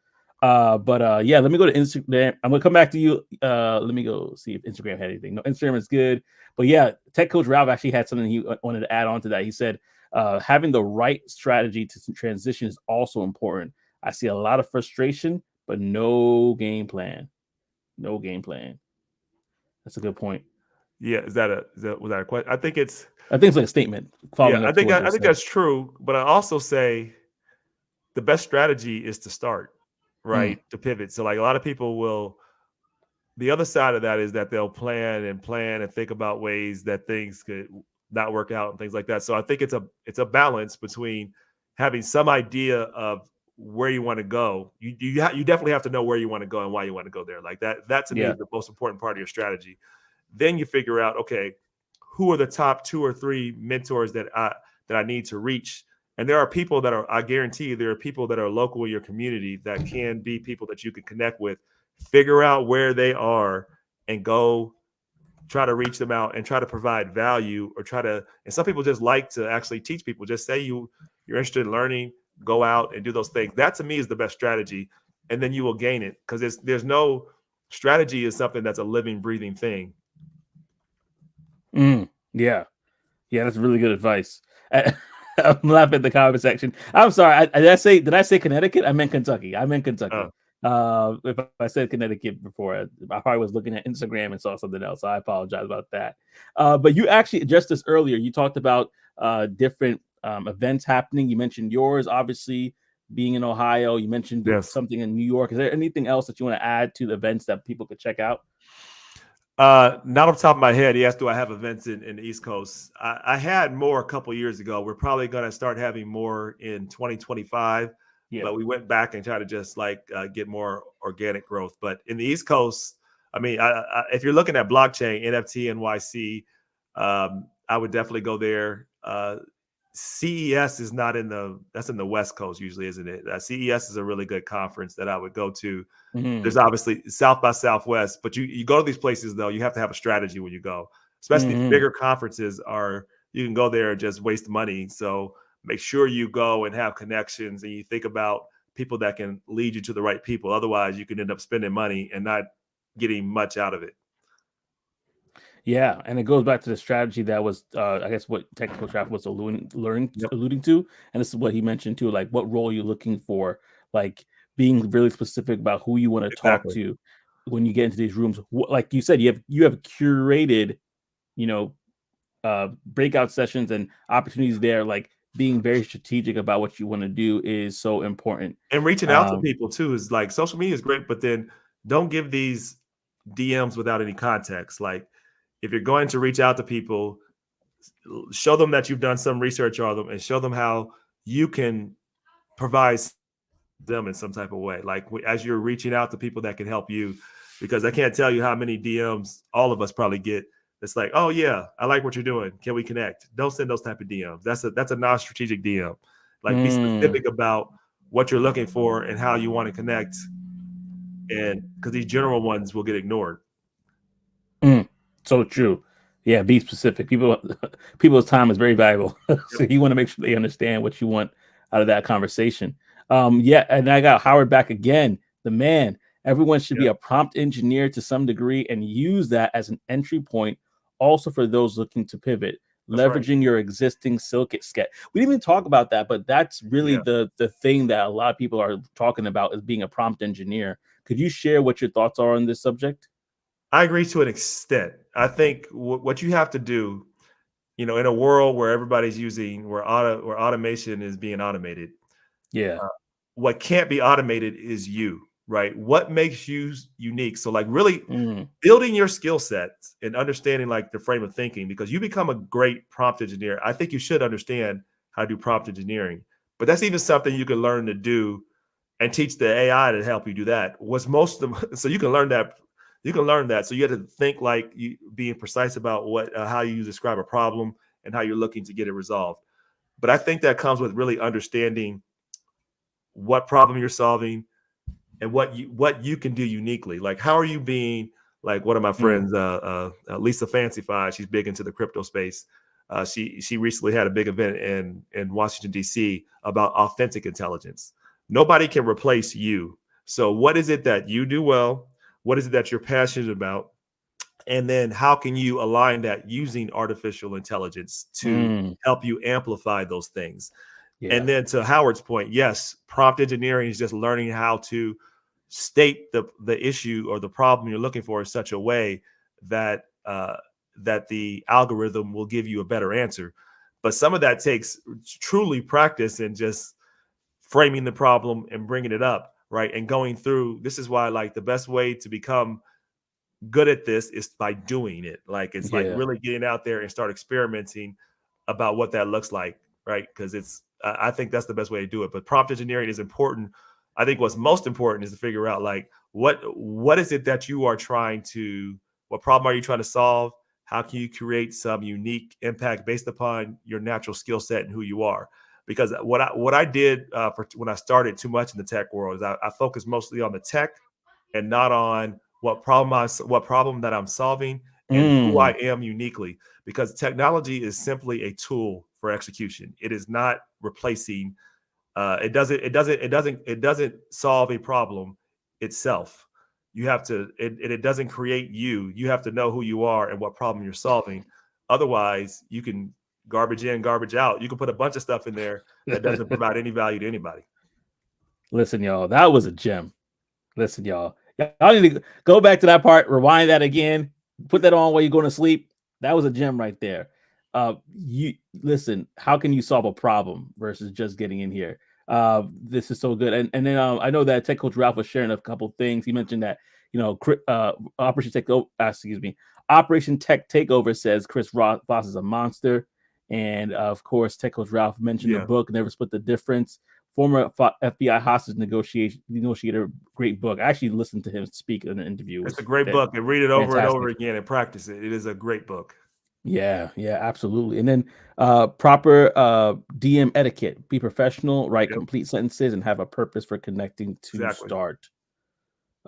But yeah, let me go to Instagram. I'm gonna come back to you. Let me go see if Instagram had anything. No, Instagram is good. But yeah, Tech Coach Ralph actually had something he wanted to add on to that. He said having the right strategy to transition is also important. I see a lot of frustration, but no game plan. No game plan. That's a good point. Yeah, was that a question? I think it's like a statement. Yeah, I think that's true. But I also say the best strategy is to start, right? To pivot. So like a lot of people will. The other side of that is that they'll plan and think about ways that things could not work out and things like that. So I think it's a balance between having some idea of where you want to go. You definitely have to know where you want to go and why you want to go there. Like that to me is the most important part of your strategy. Then you figure out, okay, who are the top 2 or 3 mentors that I need to reach? And there are people that I guarantee you, there are people that are local in your community that can be people that you can connect with. Figure out where they are and go try to reach them out and try to provide value or and some people just like to actually teach people. Just say you're interested in learning, go out and do those things. That to me is the best strategy. And then you will gain it because there's no strategy is something that's a living, breathing thing. Yeah, that's really good advice. I'm laughing at the comment section. I'm sorry. Did I say Connecticut? I meant Kentucky. If I said Connecticut before, I probably was looking at Instagram and saw something else. So I apologize about that. But you actually addressed this earlier. You talked about different events happening. You mentioned yours, obviously, being in Ohio. You mentioned something in New York. Is there anything else that you want to add to the events that people could check out? Not off the top of my head. He asked, do I have events in the East Coast? I had more a couple years ago. We're probably going to start having more in 2025. Yeah. But we went back and tried to just get more organic growth. But in the East Coast, I mean, if you're looking at blockchain, NFT, NYC, I would definitely go there. CES is not that's in the West Coast usually, isn't it? CES is a really good conference that I would go to. There's obviously South by Southwest, but you go to these places though, you have to have a strategy when you go, especially bigger conferences you can go there and just waste money. So make sure you go and have connections and you think about people that can lead you to the right people. Otherwise you can end up spending money and not getting much out of it. Yeah, and it goes back to the strategy that was, I guess, what Tech Coach Ralph was alluding to, and this is what he mentioned too. Like, what role you're looking for, like being really specific about who you want to talk to when you get into these rooms. Like you said, you have curated, breakout sessions and opportunities there. Like being very strategic about what you want to do is so important. And reaching out to people too is like social media is great, but then don't give these DMs without any context. Like, if you're going to reach out to people, show them that you've done some research on them and show them how you can provide them in some type of way. Like as you're reaching out to people that can help you, because I can't tell you how many DMs all of us probably get. It's like, oh yeah, I like what you're doing. Can we connect? Don't send those type of DMs. That's a non-strategic DM. Like be specific about what you're looking for and how you want to connect. And because these general ones will get ignored. So true. Yeah, be specific. People's time is very valuable. So you want to make sure they understand what you want out of that conversation. Yeah, and I got Howard back again. The man. Everyone should be a prompt engineer to some degree and use that as an entry point also for those looking to pivot, leveraging your existing skill. We didn't even talk about that, but that's really the thing that a lot of people are talking about is being a prompt engineer. Could you share what your thoughts are on this subject? I agree to an extent. I think what you have to do, in a world where everybody's where automation is being automated. Yeah. What can't be automated is you, right? What makes you unique? So like really building your skill sets and understanding like the frame of thinking, because you become a great prompt engineer. I think you should understand how to do prompt engineering, but that's even something you can learn to do and teach the AI to help you do that. So you can learn that. You can learn that. So you have to think like you being precise about how you describe a problem and how you're looking to get it resolved. But I think that comes with really understanding what problem you're solving and what you can do uniquely. Like, how are you being, like one of my friends, Lisa Fancyfied, she's big into the crypto space. She recently had a big event in Washington, D.C. about authentic intelligence. Nobody can replace you. So what is it that you do well? What is it that you're passionate about? And then how can you align that using artificial intelligence to help you amplify those things? Yeah. And then to Howard's point, yes, prompt engineering is just learning how to state the issue or the problem you're looking for in such a way that that the algorithm will give you a better answer. But some of that takes truly practice and just framing the problem and bringing it up, right? And going through. This is why, like, the best way to become good at this is by doing it. Like, it's like really getting out there and start experimenting about what that looks like, right? Because it's I think that's the best way to do it. But prompt engineering is important. I think what's most important is to figure out, like, what is it that you are trying to, what problem are you trying to solve? How can you create some unique impact based upon your natural skill set and who you are? Because what I did for when I started too much in the tech world is I focused mostly on the tech and not on what problem that I'm solving and who I am uniquely. Because technology is simply a tool for execution. It is not replacing. It doesn't solve a problem itself. You have to. It doesn't create you. You have to know who you are and what problem you're solving. Otherwise, you can garbage in, garbage out. You can put a bunch of stuff in there that doesn't provide any value to anybody. Listen, y'all, that was a gem. Listen, y'all need to go back to that part, rewind that again, put that on while you're going to sleep. That was a gem right there. You listen, how can you solve a problem versus just getting in here? This is so good. And then I know that Tech Coach Ralph was sharing a couple things. He mentioned that, Operation Tech Takeover says Chris Voss is a monster. And of course, Tech Coach Ralph mentioned the book, Never Split the Difference. Former FBI hostage negotiator, great book. I actually listened to him speak in an interview. It's a great book, and read it over and over again and practice it. It is a great book. Yeah, absolutely. And then proper DM etiquette. Be professional, write complete sentences, and have a purpose for connecting to start.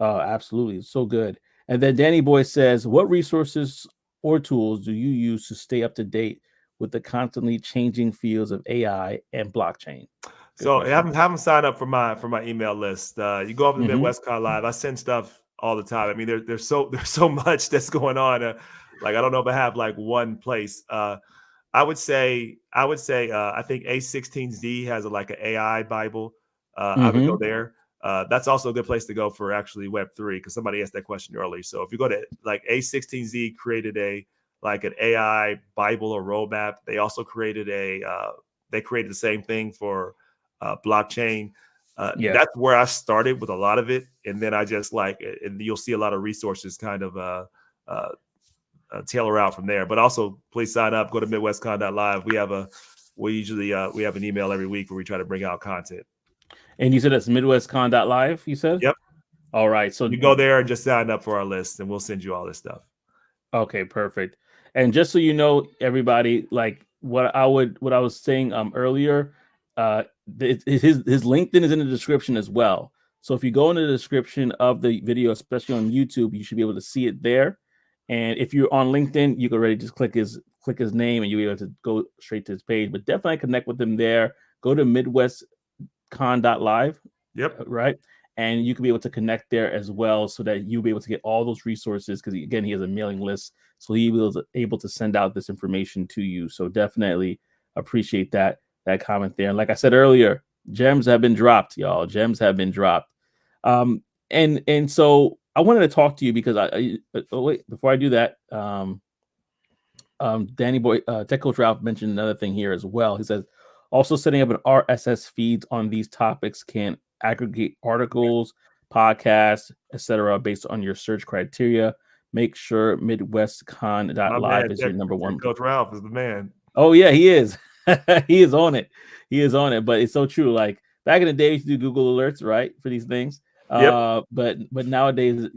Absolutely. So good. And then Danny Boy says, what resources or tools do you use to stay up to date with the constantly changing fields of AI and blockchain? So have them sign up for my email list. You go up to Midwest Con Live. I send stuff all the time. I mean, there's so much that's going on. Like, I don't know if I have like one place. I would say I think A16Z has like an AI Bible. I would go there. That's also a good place to go for actually Web3, because somebody asked that question earlier. So if you go to, like, A16Z created an AI Bible or roadmap. They also created they created the same thing for blockchain. That's where I started with a lot of it, and then I just and you'll see a lot of resources kind of tailor out from there. But also, please sign up. Go to MidwestCon.live. We usually have an email every week where we try to bring out content. And you said that's MidwestCon.live. You said? Yep. All right. So you go there and just sign up for our list, and we'll send you all this stuff. Okay, perfect. And just so you know, everybody, like what I was saying earlier. His LinkedIn is in the description as well. So if you go in the description of the video, especially on YouTube, you should be able to see it there. And if you're on LinkedIn, you can already just click his name and you'll be able to go straight to his page. But definitely connect with him there. Go to MidwestCon.live. Yep. Right. And you can be able to connect there as well, so that you'll be able to get all those resources, because again, he has a mailing list. So he was able to send out this information to you. So definitely appreciate that comment there. And like I said earlier, gems have been dropped, y'all. Gems have been dropped. And so I wanted to talk to you because wait, before I do that, Danny Boy, Tech Coach Ralph mentioned another thing here as well. He says, also setting up an RSS feeds on these topics can aggregate articles, podcasts, etc. based on your search criteria. Make sure MidwestCon.live is your number one. Coach Ralph is the man. Oh yeah, he is. He is on it. But it's so true. Like back in the day, we used to do Google alerts, right, for these things. But nowadays,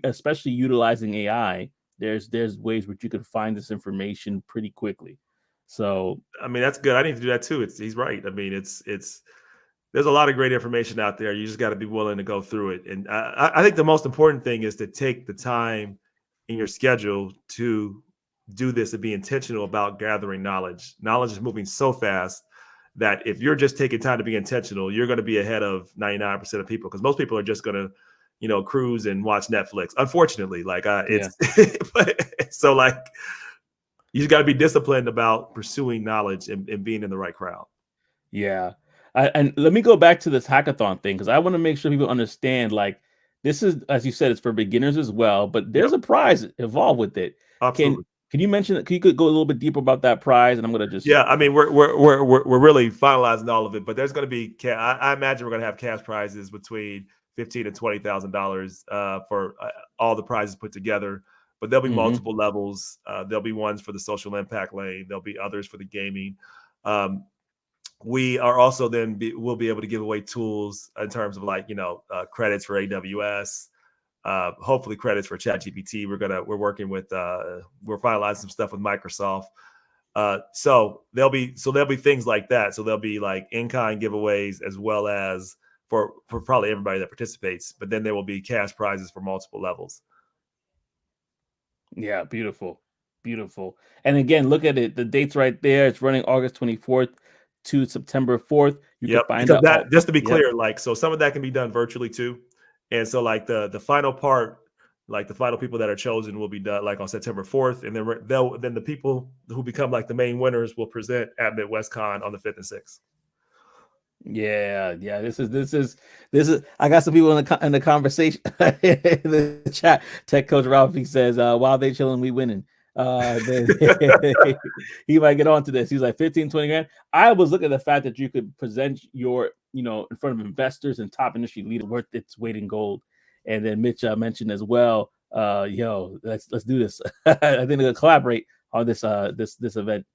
especially utilizing AI, there's ways where you can find this information pretty quickly. So I mean, that's good. I need to do that too. He's right. I mean, it's there's a lot of great information out there. You just got to be willing to go through it. And I think the most important thing is to take the time in your schedule to do this and be intentional about gathering knowledge. Knowledge is moving so fast that if you're just taking time to be intentional, you're going to be ahead of 99% of people, because most people are just going to, cruise and watch Netflix. Unfortunately, like yeah. so like you just got to be disciplined about pursuing knowledge and being in the right crowd. Yeah. And let me go back to this hackathon thing, because I want to make sure people understand, like, this is, as you said, it's for beginners as well, but there's Yep, a prize involved with it. Can absolutely. can you mention it? Can you go a little bit deeper about that prize? And I'm gonna just Yeah, I mean, we're really finalizing all of it, but there's going to be I imagine we're going to have cash prizes between $15,000 and $20,000 for all the prizes put together. But there'll be Mhm. multiple levels. There'll be ones for the social impact lane. There'll be others for the gaming. Um, we are also we'll be able to give away tools in terms of like credits for AWS. Hopefully credits for ChatGPT. We're working with we're finalizing some stuff with Microsoft. So there'll be things like that. So there'll be like in-kind giveaways as well as for probably everybody that participates. But then there will be cash prizes for multiple levels. Yeah, beautiful. Beautiful. And again, look at it. The date's right there. It's running August 24th to September 4th. You can Yep, find because out that, all. just to be Yep. clear, like, so some of that can be done virtually too. And so like the final part, like the final people that are chosen will be done like on September 4th, and then the people who become like the main winners will present at MidwestCon on the 5th and 6th. Yeah, yeah. This is. I got some people in the conversation in the chat. Tech Coach Ralph, he says, "While they chilling, we winning." Then he might get on to this. He's like 15, 20 grand. I was looking at the fact that you could present your, in front of investors and top industry leaders, worth its weight in gold. And then Mitch mentioned as well, yo, let's do this. I think they're gonna collaborate on this event.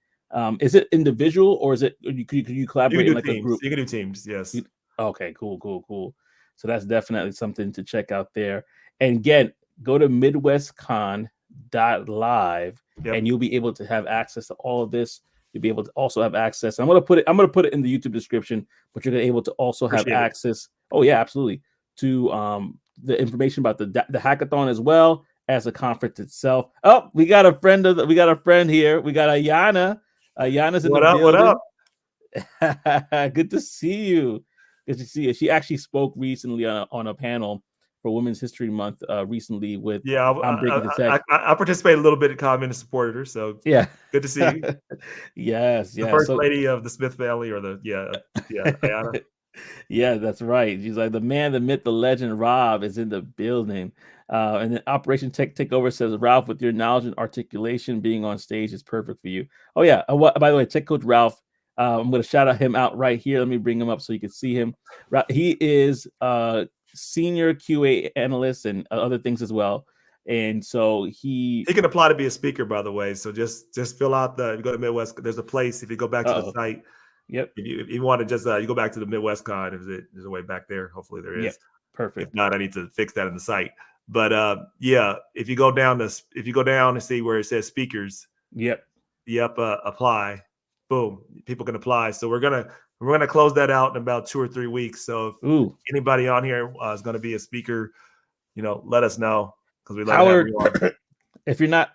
Is it individual, or is it could you You can collaborate in do like a teams. group? You can do teams. Yes. Okay, cool. So that's definitely something to check out there. And again, go to midwestcon.live Yep. and you'll be able to have access to all of this. You'll be able to also have access. I'm gonna put it in the YouTube description, but you're gonna be able to also have Appreciate it. access. Oh yeah, absolutely. To the information about the hackathon as well as the conference itself. Oh, we got a friend here. We got Ayana. Ayana's in the What up? What up? building. Good to see you. Good to see you. She actually spoke recently on a panel for Women's History Month recently with Yeah, I'm Breaking the Tech. I participated a little bit in comment and supported her. So Yeah. good to see you. Yes. The Yeah. first So lady of the Smith family, or Ayana. yeah, that's right. She's like the man, the myth, the legend. Rob is in the building. And then Operation Tech Takeover says, Ralph, with your knowledge and articulation, being on stage is perfect for you. Oh yeah. By the way, Tech Coach Ralph. I'm going to shout out him out right here. Let me bring him up so you can see him. He is senior QA analyst and other things as well. And so he can apply to be a speaker, by the way. So just fill out if you go to Midwest, there's a place. If you go back to the site, yep. If you want to just you go back to the MidwestCon, there's a way back there. Hopefully there is. Yep. Perfect. If not, I need to fix that in the site. But yeah, if you go down and see where it says speakers, yep, apply. Boom, people can apply. So we're gonna close that out in about 2 or 3 weeks. So if anybody on here is going to be a speaker, let us know, because we love Howard. to have you on. If you're not,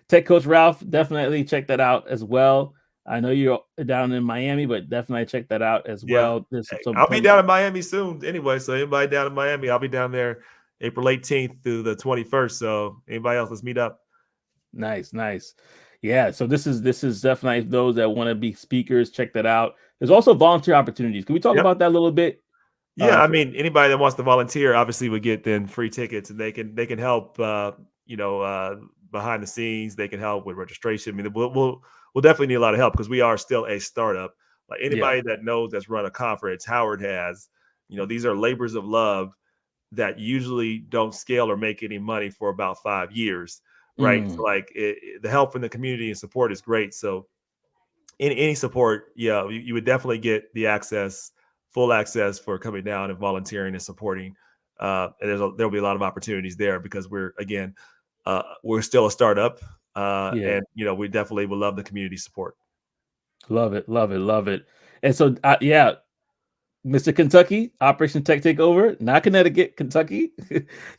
Tech Coach Ralph, definitely check that out as well. I know you're down in Miami, but definitely check that out as well. I'll be down in Miami soon anyway. So anybody down in Miami, I'll be down there April 18th through the 21st. So anybody else, let's meet up. Nice. Yeah. So this is definitely those that want to be speakers. Check that out. There's also volunteer opportunities. Can we talk about that a little bit? Yeah, I mean, anybody that wants to volunteer obviously would get then free tickets, and they can help. Behind the scenes, they can help with registration. I mean, we'll definitely need a lot of help, because we are still a startup. Like anybody that knows that's run a conference, Howard has. These are labors of love that usually don't scale or make any money for about 5 years, right? So like the help from the community and support is great. So any support, you would definitely get the full access for coming down and volunteering and supporting. And there'll be a lot of opportunities there, because we're still a startup. Yeah. And we definitely would love the community support. Love it. Love it. Love it. And so, yeah, Mr. Kentucky, Operation Tech Takeover, not Connecticut, Kentucky.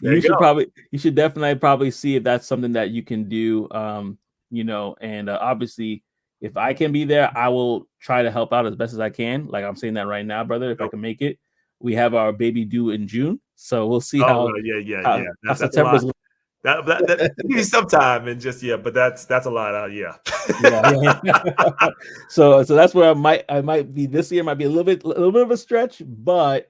There you go. You should definitely probably see if that's something that you can do. And obviously, if I can be there, I will try to help out as best as I can. Like I'm saying that right now, brother. If I Nope. can make it, we have our baby due in June, so we'll see Oh, well, yeah. how That's a lot. September's. That give you some time and just but that's a lot. Yeah. Yeah. So that's where I might be this year. Might be a little bit of a stretch, but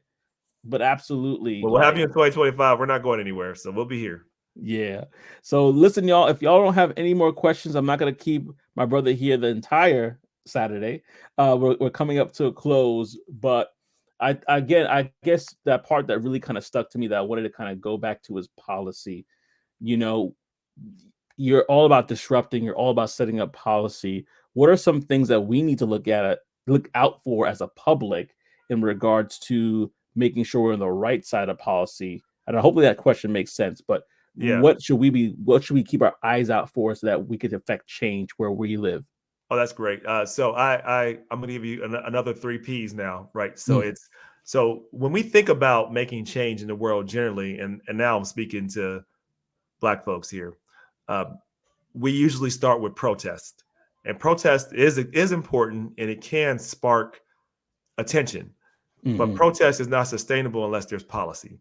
absolutely, Well, we'll have like, you in 2025. We're not going anywhere, so we'll be here. yeah. So listen, y'all, if y'all don't have any more questions, I'm not going to keep my brother here the entire Saturday. We're coming up to a close, but I guess that part that really kind of stuck to me that I wanted to kind of go back to is policy. You know, you're all about disrupting, you're all about setting up policy. What are some things that we need to look out for as a public in regards to making sure we're on the right side of policy? And hopefully that question makes sense. But Yeah. what should we keep our eyes out for so that we could affect change where we live? Oh, that's great. So I'm going to give you another 3 Ps now, right? So when we think about making change in the world generally, and now I'm speaking to Black folks here, we usually start with protest, and protest is important, and it can spark attention. But protest is not sustainable unless there's policy.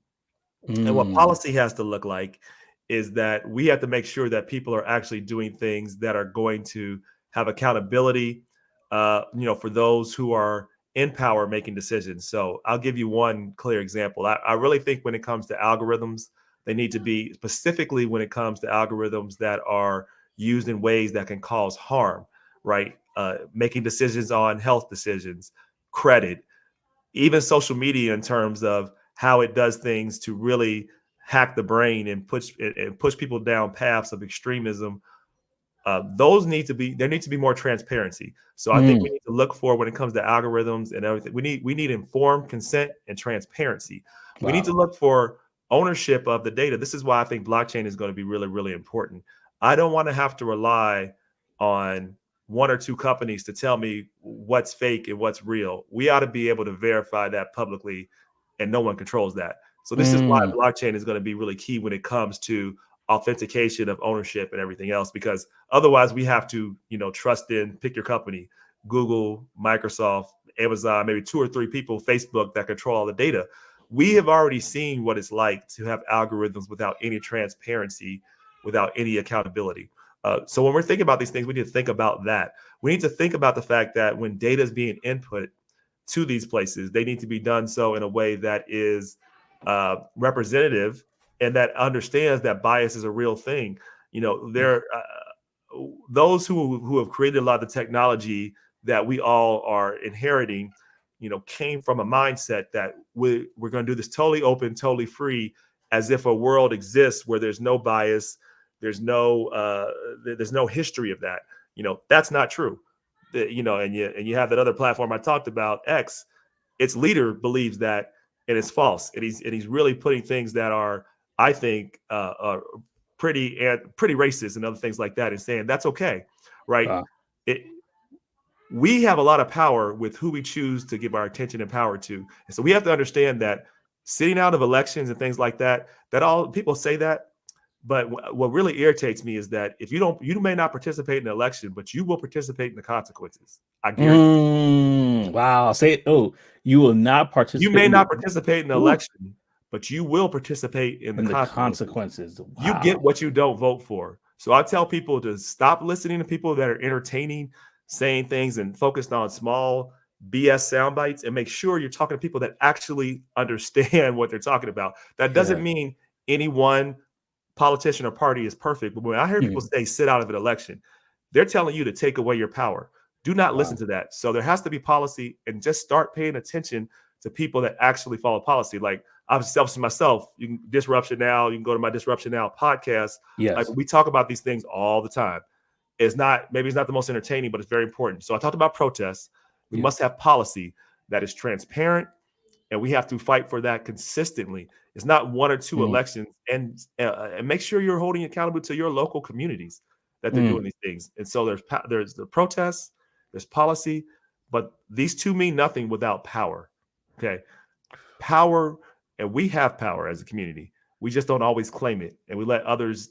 And what policy has to look like is that we have to make sure that people are actually doing things that are going to have accountability, for those who are in power making decisions. So I'll give you one clear example. I really think when it comes to algorithms, they need to be specifically when it comes to algorithms that are used in ways that can cause harm, right? Making decisions on health decisions, credit, even social media in terms of how it does things to really hack the brain and push people down paths of extremism. There needs to be more transparency. So I think we need to look for, when it comes to algorithms and everything, we need informed consent and transparency. We need to look for ownership of the data. This is why I think blockchain is going to be really, really important. I don't want to have to rely on one or two companies to tell me what's fake and what's real. We ought to be able to verify that publicly, and no one controls that. So this is why blockchain is going to be really key when it comes to authentication of ownership and everything else, because otherwise we have to, trust in, pick your company, Google, Microsoft, Amazon, maybe 2 or 3 people, Facebook, that control all the data. We have already seen what it's like to have algorithms without any transparency, without any accountability. So when we're thinking about these things, we need to think about that. We need to think about the fact that when data is being input to these places, they need to be done so in a way that is representative and that understands that bias is a real thing. Those who have created a lot of the technology that we all are inheriting, came from a mindset that we're going to do this totally open, totally free, as if a world exists where there's no bias, there's no history of that. That's not true. And you have that other platform I talked about, X. Its leader believes that, and it's false. And he's really putting things that are, I think, pretty racist and other things like that, and saying that's okay, right? We have a lot of power with who we choose to give our attention and power to, and so we have to understand that sitting out of elections and things like that, all people say that. But what really irritates me is that if you may not participate in the election, but you will participate in the consequences. I guarantee. Wow. Say it. Oh, you will not participate. You may not participate in the election, but you will participate in the consequences. Wow. You get what you don't vote for. So I tell people to stop listening to people that are entertaining, saying things, and focused on small BS sound bites, and make sure you're talking to people that actually understand what they're talking about. That doesn't mean any one politician or party is perfect. But when I hear people say sit out of an election, they're telling you to take away your power. Do not listen to that. So there has to be policy, and just start paying attention to people that actually follow policy. Like obviously myself, you can Disruption Now, you can go to my Disruption Now podcast. Yes. Like, we talk about these things all the time. Maybe it's not the most entertaining, but it's very important. So I talked about protests. We must have policy that is transparent, and we have to fight for that consistently. It's not 1 or 2 elections, and make sure you're holding accountable to your local communities. that they're doing these things. And so there's the protests, there's policy, but these two mean nothing without power. Okay. Power, and we have power as a community. We just don't always claim it, and we let others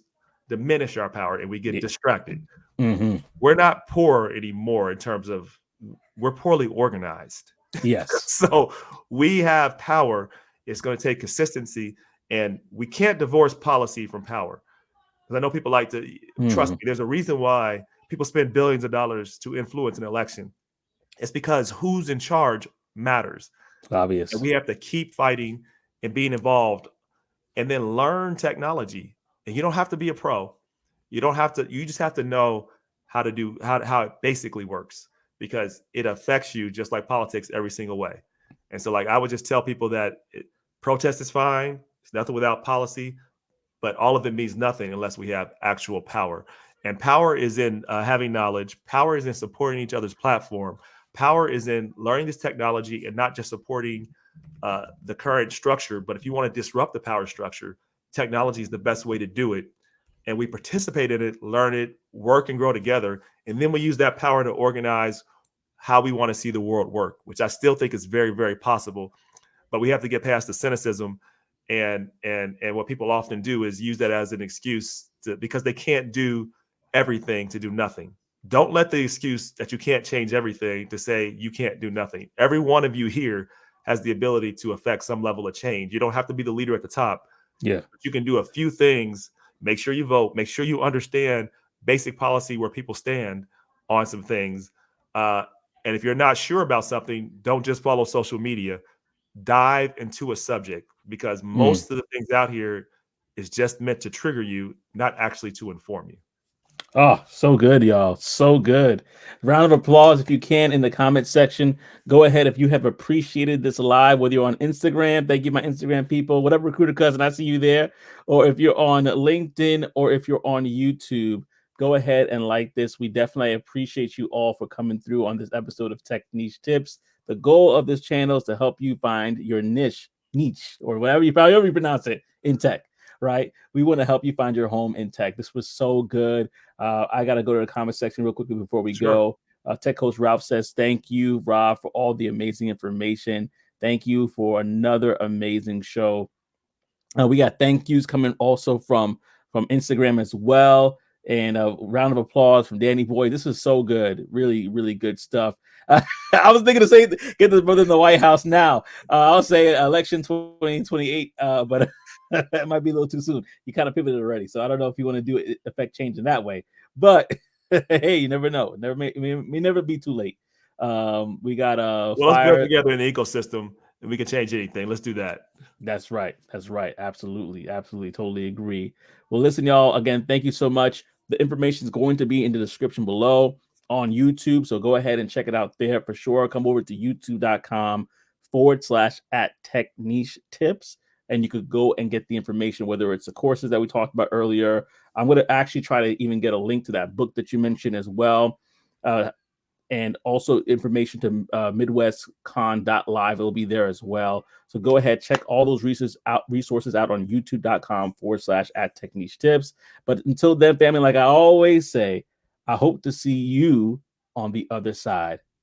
diminish our power, and we get distracted. Mm-hmm. We're not poor anymore in terms of we're poorly organized. Yes. So we have power. It's going to take consistency, and we can't divorce policy from power. Because I know people like to trust me. There's a reason why people spend billions of dollars to influence an election. It's because who's in charge matters. Obvious. And we have to keep fighting and being involved, and then learn technology. And you don't have to be a pro. You don't have to. You just have to know how to do how it basically works, because it affects you just like politics every single way. And so, like, I would just tell people that protest is fine. It's nothing without policy, but all of it means nothing unless we have actual power. And power is in having knowledge. Power is in supporting each other's platform. Power is in learning this technology and not just supporting the current structure. But if you want to disrupt the power structure, technology is the best way to do it. And we participate in it, learn it, work and grow together. And then we use that power to organize how we want to see the world work, which I still think is very, very possible. But we have to get past the cynicism, and what people often do is use that as an excuse because they can't do everything to do nothing. Don't let the excuse that you can't change everything to say you can't do nothing. Every one of you here has the ability to affect some level of change. You don't have to be the leader at the top. Yeah. But you can do a few things. Make sure you vote. Make sure you understand basic policy where people stand on some things. And if you're not sure about something, don't just follow social media. Dive into a subject, because most of the things out here is just meant to trigger you, not actually to inform you. Oh, so good, y'all. So good. Round of applause if you can in the comment section. Go ahead if you have appreciated this live, whether you're on Instagram. Thank you, my Instagram people. Whatever Recruiter Cousin, I see you there. Or if you're on LinkedIn or if you're on YouTube, go ahead and like this. We definitely appreciate you all for coming through on this episode of Tech Niche Tips. The goal of this channel is to help you find your niche, or whatever you pronounce it in tech. Right? We want to help you find your home in tech. This was so good. I got to go to the comment section real quickly before we go. Tech Coach Ralph says, thank you, Rob, for all the amazing information. Thank you for another amazing show. We got thank yous coming also from Instagram as well. And a round of applause from Danny Boy. This is so good. Really, really good stuff. I was thinking to say, get this brother in the White House now. I'll say election 2028, but it might be a little too soon. You kind of pivoted already. So I don't know if you want to do it, affect change in that way. But hey, you never know. May never be too late. We got let's build together in the ecosystem, and we can change anything. Let's do that. That's right. That's right. Absolutely. Absolutely. Totally agree. Well, listen, y'all, again, thank you so much. The information is going to be in the description below on YouTube. So go ahead and check it out there for sure. Come over to youtube.com/@TechNicheTips. And you could go and get the information, whether it's the courses that we talked about earlier. I'm going to actually try to even get a link to that book that you mentioned as well. And also information to MidwestCon.live. It'll be there as well. So go ahead, check all those resources out on youtube.com/@TechNicheTips. But until then, family, like I always say, I hope to see you on the other side.